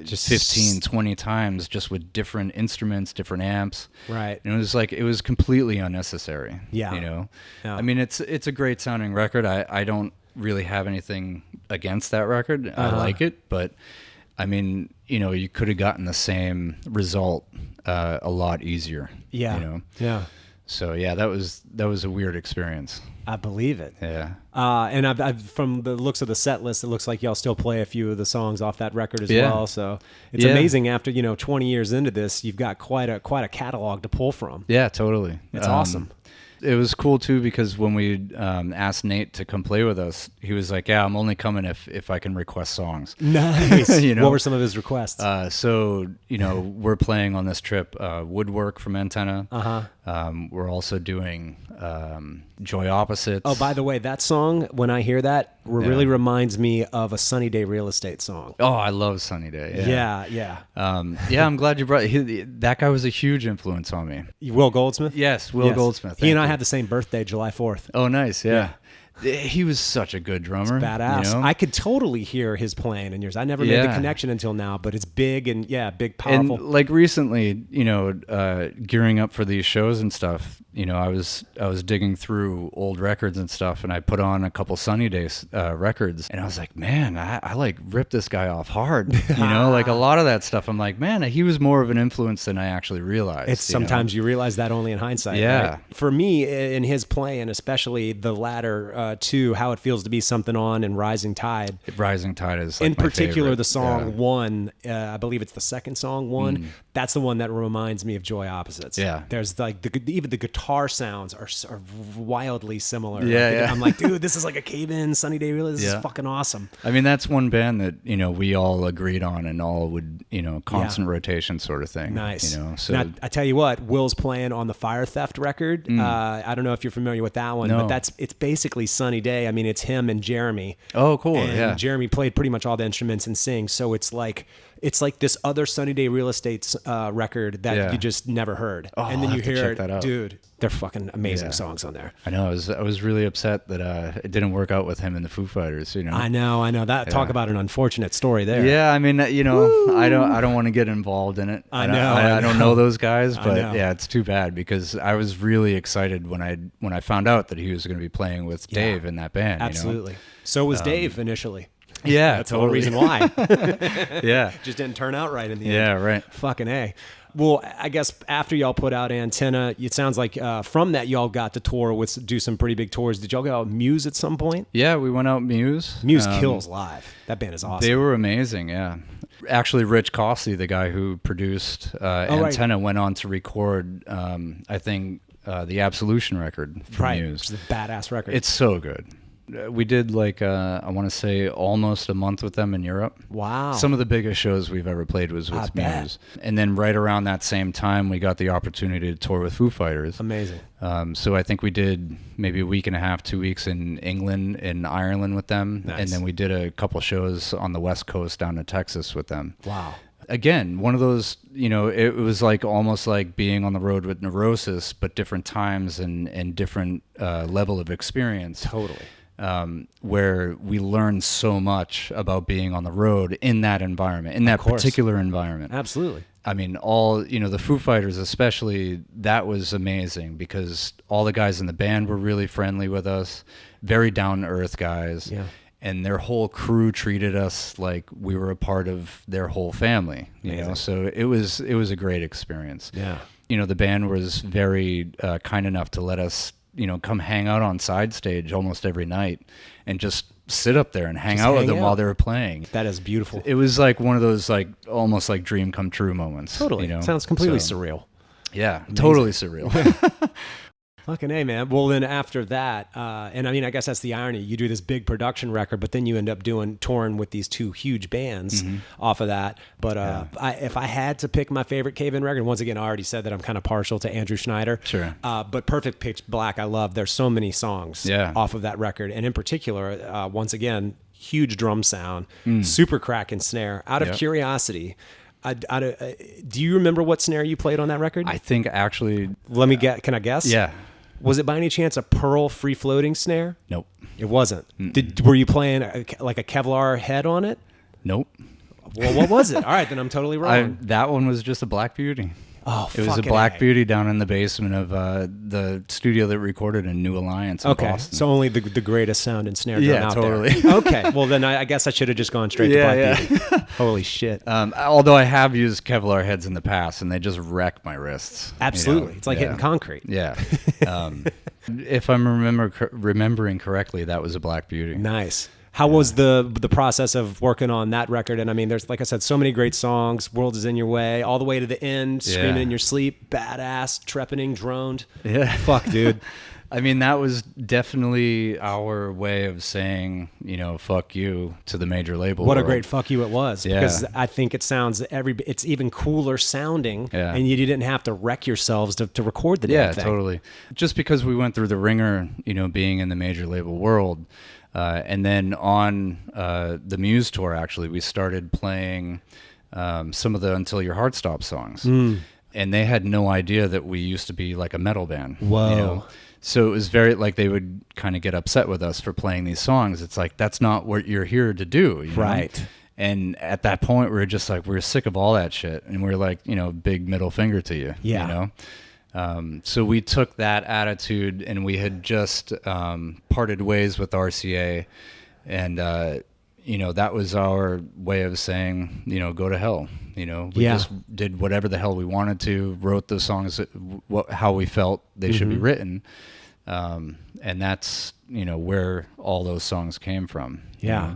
just 15, 20 times, just with different instruments, different amps. Right. And it was completely unnecessary. Yeah. Yeah. I mean, it's a great sounding record. I don't really have anything against that record. I like it, but I mean, you could have gotten the same result a lot easier. Yeah. Yeah. So yeah, that was a weird experience. I believe it. Yeah. And I've from the looks of the set list, it looks like y'all still play a few of the songs off that record as well. So it's amazing. After 20 years into this, you've got quite a catalog to pull from. Yeah, totally. It's awesome. It was cool too because when we asked Nate to come play with us, he was like, "Yeah, I'm only coming if I can request songs." Nice. What were some of his requests? So we're playing on this trip Woodwork from Antenna. We're also doing Joy Opposites. Oh, by the way, that song, when I hear that, really reminds me of a Sunny Day Real Estate song. Oh, I love Sunny Day. Yeah. I'm glad you brought that guy was a huge influence on me. Will Goldsmith? Yes, Will Goldsmith. He and I had the same birthday, July 4th. Oh, nice. Yeah. He was such a good drummer. It's badass. I could totally hear his playing in yours. I never made the connection until now, but it's big and big, powerful. And like recently, gearing up for these shows and stuff, I was digging through old records and stuff, and I put on a couple Sunny Days records, and I was like, man, I like ripped this guy off hard. Like a lot of that stuff, I'm like, man, he was more of an influence than I actually realized. It's sometimes you realize that only in hindsight. Yeah. Right? For me, in his playing, especially the latter two, How It Feels to Be Something On and Rising Tide. Rising Tide is like in particular favorite. the song One. I believe it's the second song One. That's the one that reminds me of Joy Opposites. Yeah. There's like even the guitar sounds are wildly similar. I'm like, dude, this is like a Cave-In Sunny Day Real. This is fucking awesome. I mean, that's one band that we all agreed on and all would constant rotation sort of thing. Nice. So now, I tell you what, Will's playing on the Fire Theft record. I don't know if you're familiar with that one, but it's basically Sunny Day. I mean, it's him and Jeremy. Oh, cool. And Jeremy played pretty much all the instruments and sings. So it's like this other Sunny Day Real Estate record that you just never heard. Oh, and then you hear it, dude, they're fucking amazing songs on there. I know. I was really upset that it didn't work out with him and the Foo Fighters. I know. That talk about an unfortunate story there. Yeah, I mean, I don't want to get involved in it. I don't know those guys, but yeah, it's too bad because I was really excited when I found out that he was going to be playing with Dave in that band. Absolutely. So was Dave initially. Yeah, that's the whole reason why. Yeah, just didn't turn out right in the end. Yeah, right. Fucking A. Well, I guess after y'all put out Antenna, it sounds like from that y'all got to tour do some pretty big tours. Did y'all go out Muse at some point? Yeah, we went out Muse. Muse kills live. That band is awesome. They were amazing, yeah. Actually, Rich Costley, the guy who produced Antenna, went on to record, I think, the Absolution record from Muse. Which is a badass record. It's so good. We did I want to say almost a month with them in Europe. Wow. Some of the biggest shows we've ever played was with Muse. And then right around that same time, we got the opportunity to tour with Foo Fighters. Amazing. So I think we did maybe a week and a half, 2 weeks in England and Ireland with them. Nice. And then we did a couple shows on the West Coast down to Texas with them. Wow. Again, one of those, it was like almost like being on the road with Neurosis, but different times and different level of experience. Totally. Where we learned so much about being on the road in that environment, in that particular environment. Absolutely. I mean, the Foo Fighters especially, that was amazing because all the guys in the band were really friendly with us, very down-to-earth guys. Yeah. And their whole crew treated us like we were a part of their whole family, So it was a great experience. Yeah. The band was very kind enough to let us come hang out on side stage almost every night and just sit up there and hang out with them while they were playing. That is beautiful. It was like one of those almost like dream come true moments. Totally. Sounds completely surreal. Yeah, amazing. Totally surreal. Fucking A, man. Well, then after that, and I mean, I guess that's the irony. You do this big production record, but then you end up touring with these two huge bands off of that. But if I had to pick my favorite Cave-In record, once again, I already said that I'm kind of partial to Andrew Schneider. Sure. But Perfect Pitch Black, I love. There's so many songs off of that record. And in particular, once again, huge drum sound, super crack and snare. Out of curiosity, do you remember what snare you played on that record? I think actually... Can I guess? Yeah. Was it by any chance a Pearl free-floating snare? Nope. It wasn't. Were you playing like a Kevlar head on it? Nope. Well, what was it? All right, then I'm totally wrong. That one was just a Black Beauty. Oh, it was a Black Beauty down in the basement of the studio that recorded in New Alliance in Boston. So only the greatest sound and snare drum out totally. there. Okay, well then I guess I should have just gone straight to Black Beauty. Holy shit. Although I have used Kevlar heads in the past, and they just wreck my wrists. Absolutely. It's like hitting concrete. Yeah. If I'm remembering correctly, that was a Black Beauty. Nice. How was the process of working on that record? And I mean, there's, like I said, so many great songs. World Is In Your Way, all the way to the end, Screaming in Your Sleep, badass, trepanning, droned. Yeah. Fuck, dude. I mean, that was definitely our way of saying, fuck you to the major label What world. a great fuck you it was. Yeah. Because I think it sounds, it's even cooler sounding, and you didn't have to wreck yourselves to record the damn thing. Yeah, totally. Just because we went through the ringer, being in the major label world, and then on the Muse tour, actually, we started playing some of the Until Your Heart Stops songs. And they had no idea that we used to be like a metal band. Whoa. So it was very, they would kind of get upset with us for playing these songs. It's like, that's not what you're here to do. Right. And at that point, we were just like, we were sick of all that shit. And we were like, big middle finger to you. Yeah. So we took that attitude, and we had just parted ways with RCA, and that was our way of saying, go to hell. We just did whatever the hell we wanted to, wrote the songs how we felt they should be written, and that's where all those songs came from. Yeah,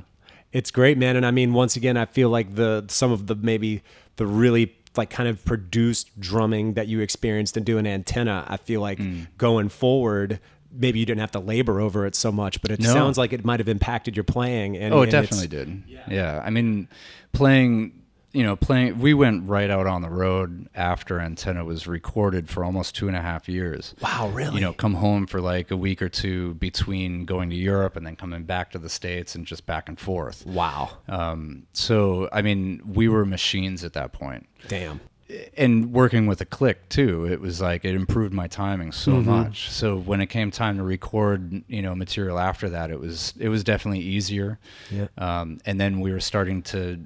it's great, man. And I mean, once again, I feel like some of the maybe the really kind of produced drumming that you experienced in doing Antenna, I feel like going forward, maybe you didn't have to labor over it so much, but it sounds like it might have impacted your playing. And, it definitely did. Yeah. I mean, playing, we went right out on the road after Antenna was recorded for almost 2.5 years. Wow, really? Come home for like a week or two between going to Europe and then coming back to the States and just back and forth. Wow. So, I mean, we were machines at that point. Damn. And working with a click too, it was like it improved my timing so much. So when it came time to record, material after that, it was definitely easier. Yeah. And then we were starting to,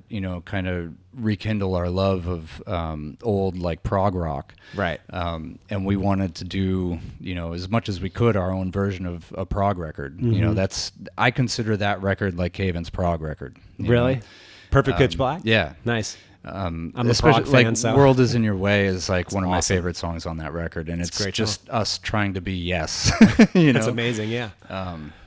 kind of rekindle our love of old prog rock. Right. And we wanted to do, as much as we could, our own version of a prog record. I consider that record like Cave-In's prog record. Really? Perfect Pitch Black? Yeah. Nice. I'm a prog fan, like so "World Is in Your Way" is like one of my awesome. favorite songs on that record, and it's great just song. us trying to be Yes. You That's know? amazing. Yeah.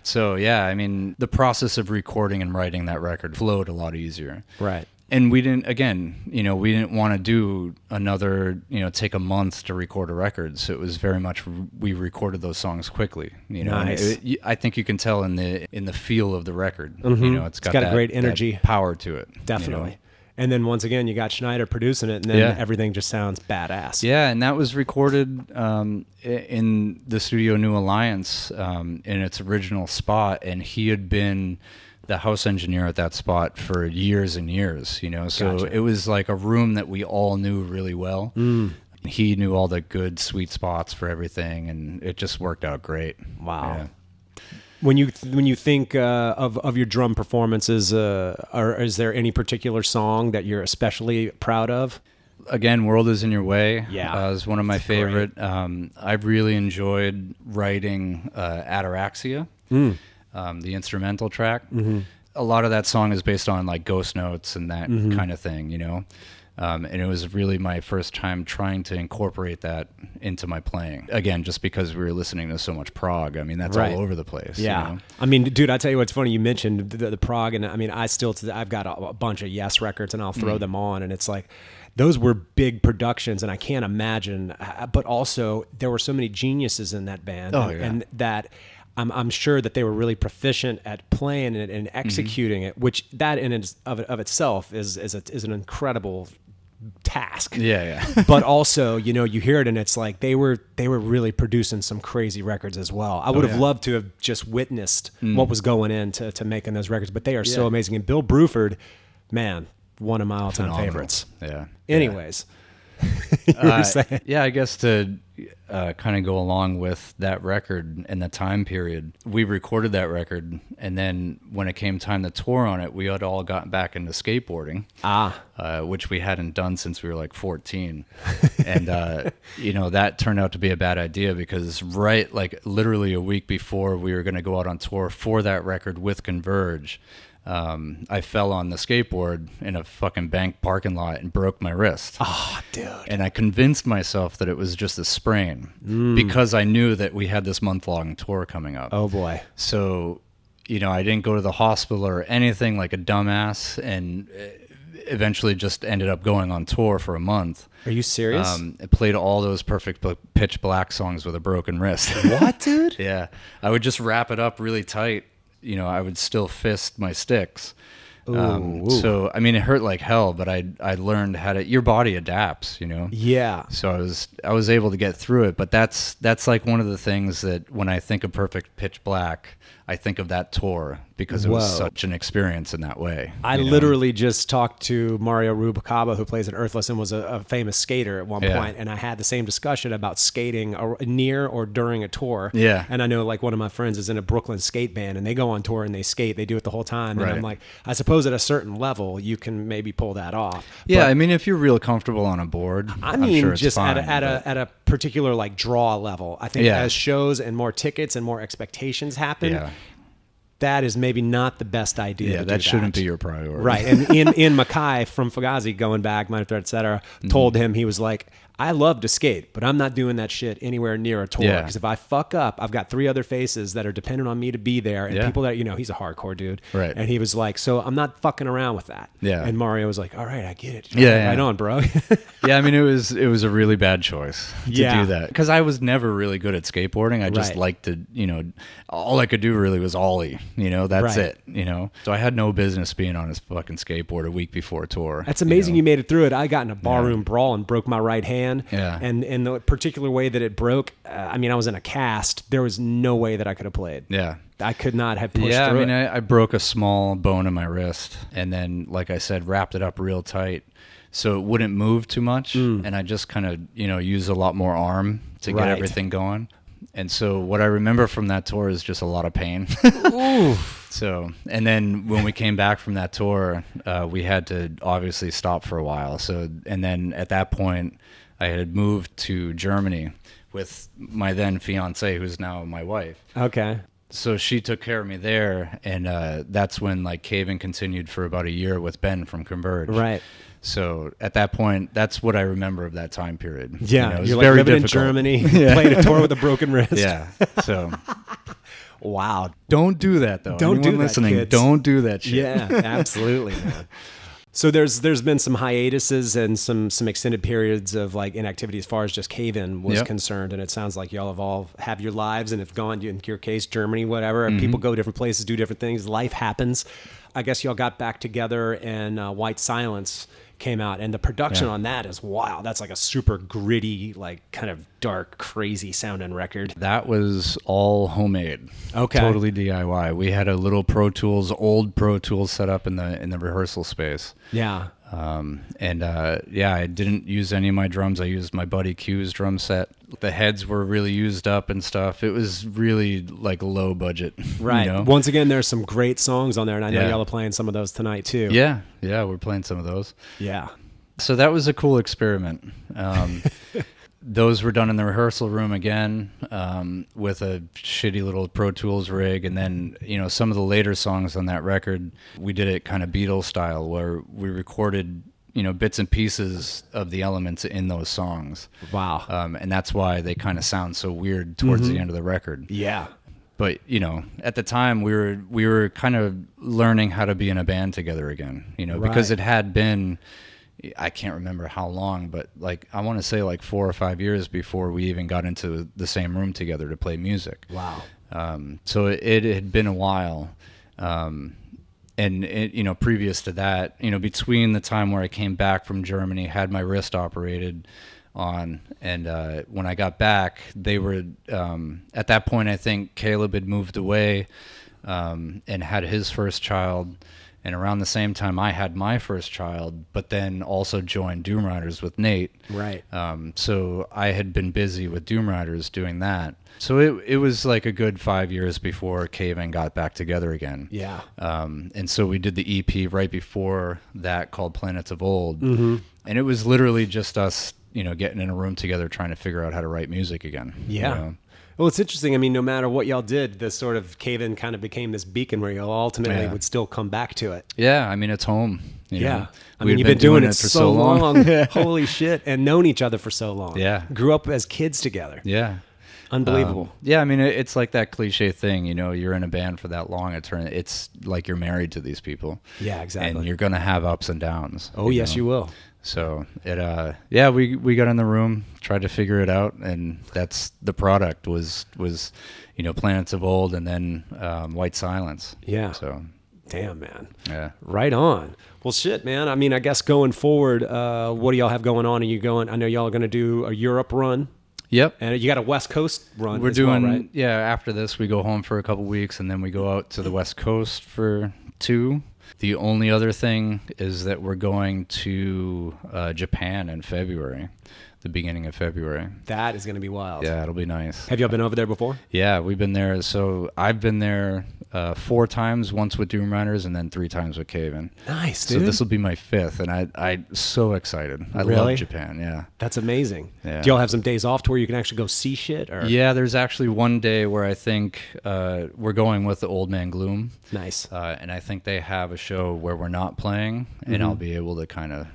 So yeah, I mean, the process of recording and writing that record flowed a lot easier. Right. And we didn't, again, you know, we didn't want to do another, you know, take a month to record a record. So it was very much, we recorded those songs quickly, you know. Nice. And I think you can tell in the feel of the record, you know, it's got a that, great energy. that power to it. Definitely. You know? And then once again, you got Schneider producing it, and then everything just sounds badass. Yeah, and that was recorded in the studio New Alliance in its original spot, and he had been the house engineer at that spot for years and years, you know. So Gotcha. it was like a room that we all knew really well. He knew all the good sweet spots for everything, and it just worked out great. Wow. Yeah. When you think of your drum performances, is there any particular song that you're especially proud of? Again, "World Is in Your Way" Yeah. is one of my It's great. favorite. I really enjoyed writing "Ataraxia," the instrumental track. A lot of that song is based on like ghost notes and that kind of thing, you know. And it was really my first time trying to incorporate that into my playing. Again, just because we were listening to so much prog. I mean, that's Right. all over the place. Yeah. You know? I mean, dude, I tell you what's funny. You mentioned the prog, and I mean, I've got a bunch of Yes records, and I'll throw them on, and it's like, those were big productions, and I can't imagine. But also, there were so many geniuses in that band, and that I'm sure that they were really proficient at playing it and executing it, which that in of itself is an incredible task. Yeah. But also, you know, you hear it and it's like they were really producing some crazy records as well. I would have loved to have just witnessed what was going into making those records, but they are so amazing. And Bill Bruford, man, one of my all-time Phenomenal. favorites. Yeah. Anyways, you were saying. Yeah, I guess to kind of go along with that record and the time period, we recorded that record, and then when it came time to tour on it, we had all gotten back into skateboarding, which we hadn't done since we were like 14. And, you know, that turned out to be a bad idea because like literally a week before we were going to go out on tour for that record with Converge, I fell on the skateboard in a fucking bank parking lot and broke my wrist. Oh, dude. And I convinced myself that it was just a sprain because I knew that we had this month-long tour coming up. Oh, boy. So, you know, I didn't go to the hospital or anything like a dumbass, and eventually just ended up going on tour for a month. Are you serious? I played all those Perfect Pitch Black songs with a broken wrist. What, dude? Yeah. I would just wrap it up really tight. You know, I would still fist my sticks. So, I mean, it hurt like hell, but I learned how to, your body adapts, you know? Yeah. So I was able to get through it, but that's like one of the things that when I think of Perfect Pitch Black, I think of that tour because it was such an experience in that way. I literally just talked to Mario Rubalcaba, who plays in Earthless and was a famous skater at one point, and I had the same discussion about skating near or during a tour. Yeah. And I know, like, one of my friends is in a Brooklyn skate band, and they go on tour and they skate. They do it the whole time. And I'm like, I suppose at a certain level, you can maybe pull that off. Yeah, but, I mean, if you're real comfortable on a board, I'm sure it's just fine, at a particular, like, draw level. I think as shows and more tickets and more expectations happen, that is maybe not the best idea. Yeah, that shouldn't be your priority. Right. And Ian Mackay from Fugazi, going back, Minor Threat, et cetera, told him, he was like, I love to skate, but I'm not doing that shit anywhere near a tour. Because if I fuck up, I've got 3 other faces that are dependent on me to be there. And people that, you know, he's a hardcore dude. Right. And he was like, so I'm not fucking around with that. Yeah. And Mario was like, all right, I get it. Right on, bro. Yeah, I mean, it was a really bad choice to do that. Because I was never really good at skateboarding. I just liked to, you know, all I could do really was ollie. You know, that's it, you know. So I had no business being on his fucking skateboard a week before a tour. That's amazing you made it through it. I got in a barroom brawl and broke my right hand. Yeah. And in the particular way that it broke, I mean, I was in a cast. There was no way that I could have played. Yeah. I could not have pushed through I mean, it. I broke a small bone in my wrist and then, like I said, wrapped it up real tight so it wouldn't move too much. And I just kind of, you know, used a lot more arm to get everything going. And so what I remember from that tour is just a lot of pain. So, and then when we came back from that tour, we had to obviously stop for a while. So, and then at that point, I had moved to Germany with my then fiance, who's now my wife. Okay. So she took care of me there, and that's when like Caven continued for about a year with Ben from Converge. Right. So at that point, that's what I remember of that time period. Yeah, it was you're like very living difficult. in Germany, playing a tour with a broken wrist. Yeah. So Wow. don't do that though. Don't Anyone do that, listening, kids. don't do that shit. Yeah, absolutely, man. So there's been some hiatuses and some extended periods of like inactivity as far as just Cave-In was Yep. concerned, and it sounds like y'all have all have your lives and have gone, in your case, Germany, whatever. People go different places, do different things. Life happens. I guess y'all got back together, and White Silence came out, and the production on that is wild. That's like a super gritty, like kind of dark, crazy sounding record. That was all homemade. Okay. Totally DIY. We had a little old Pro Tools set up in the rehearsal space. Yeah. I didn't use any of my drums. I used my buddy Q's drum set. The heads were really used up and stuff. It was really like low budget. Right. You know? Once again, there's some great songs on there, and I know Yeah. y'all are playing some of those tonight too. Yeah, we're playing some of those. Yeah. So that was a cool experiment. Those were done in the rehearsal room again, with a shitty little Pro Tools rig. And then, some of the later songs on that record, we did it kind of Beatles style, where we recorded, bits and pieces of the elements in those songs. Wow. And that's why they kind of sound so weird towards the end of the record. Yeah. But, at the time we were kind of learning how to be in a band together again, because Right. it had been, I can't remember how long, but like I want to say like 4 or 5 years before we even got into the same room together to play music. Wow. So it had been a while. And it, previous to that, between the time where I came back from Germany, had my wrist operated on, and when I got back, they were, at that point, I think Caleb had moved away and had his first child. And around the same time, I had my first child, but then also joined Doomriders with Nate. Right. So I had been busy with Doomriders doing that. So it was like a good 5 years before Cave-In got back together again. Yeah. And so we did the EP right before that called Planets of Old. Mm-hmm. And it was literally just us, getting in a room together trying to figure out how to write music again. Yeah. Well, it's interesting. I mean, no matter what y'all did, this sort of Cave-In kind of became this beacon where y'all ultimately would still come back to it. Yeah, I mean, it's home. Yeah. I We'd mean, you've been doing it for so long. Holy shit. And known each other for so long. Yeah. Grew up as kids together. Yeah. Unbelievable. Yeah, I mean, it's like that cliche thing, you're in a band for that long, it's like you're married to these people. Yeah, exactly. And you're going to have ups and downs. Oh, yes, you will. So we got in the room, tried to figure it out, and that's the product was Planets of Old, and then White Silence. Yeah. So damn, man. yeah. Right on. Well, shit, man. I mean, I guess going forward, what do y'all have going on? Are you going? I know y'all are going to do a Europe run. Yep. And you got a West Coast run. We're as doing well, right? Yeah. After this, we go home for a couple weeks, and then we go out to the West Coast for 2. The only other thing is that we're going to Japan in February, the beginning of February. That is going to be wild. Yeah, it'll be nice. Have y'all been over there before? Yeah, we've been there. So I've been there 4 times, once with Doomriders and then 3 times with Cave-In. Nice, So dude. this will be my 5th, and I'm so excited. I Really? love Japan, yeah. That's amazing. Yeah. Do y'all have some days off to where you can actually go see shit? Or? Yeah, there's actually one day where I think we're going with the old Man Gloom. Nice. And I think they have a show where we're not playing, and I'll be able to kind of,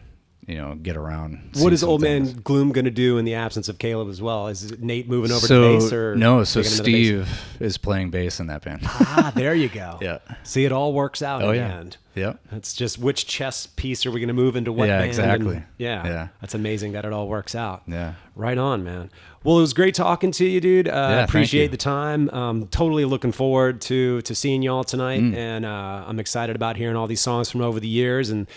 get around. What see is some Old things. Man Gloom going to do in the absence of Caleb as well? Is it Nate moving over to So bass? Or no, so taking another bass? Steve is playing bass in that band. Ah, there you go. Yeah. See, it all works out in Oh, the yeah. end. Yep. It's just which chess piece are we going to move into what Yeah, band? exactly. And yeah. That's amazing that it all works out. Yeah. Right on, man. Well, it was great talking to you, dude. thank Appreciate you. the time. Totally looking forward to seeing y'all tonight. And I'm excited about hearing all these songs from over the years and,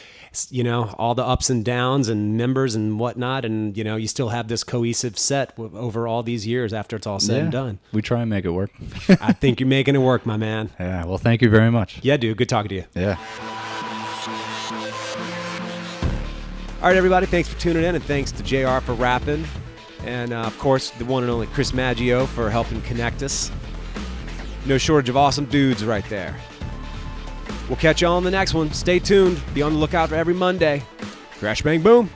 all the ups and downs and members and whatnot. And, you still have this cohesive set over all these years after it's all said and done. We try and make it work. I think you're making it work, my man. Yeah. Well, thank you very much. Yeah, dude. Good talking to you. Yeah. All right, everybody, thanks for tuning in, and thanks to JR for rapping. And, of course, the one and only Chris Maggio for helping connect us. No shortage of awesome dudes right there. We'll catch y'all on the next one. Stay tuned. Be on the lookout for every Monday. Crash, bang, boom.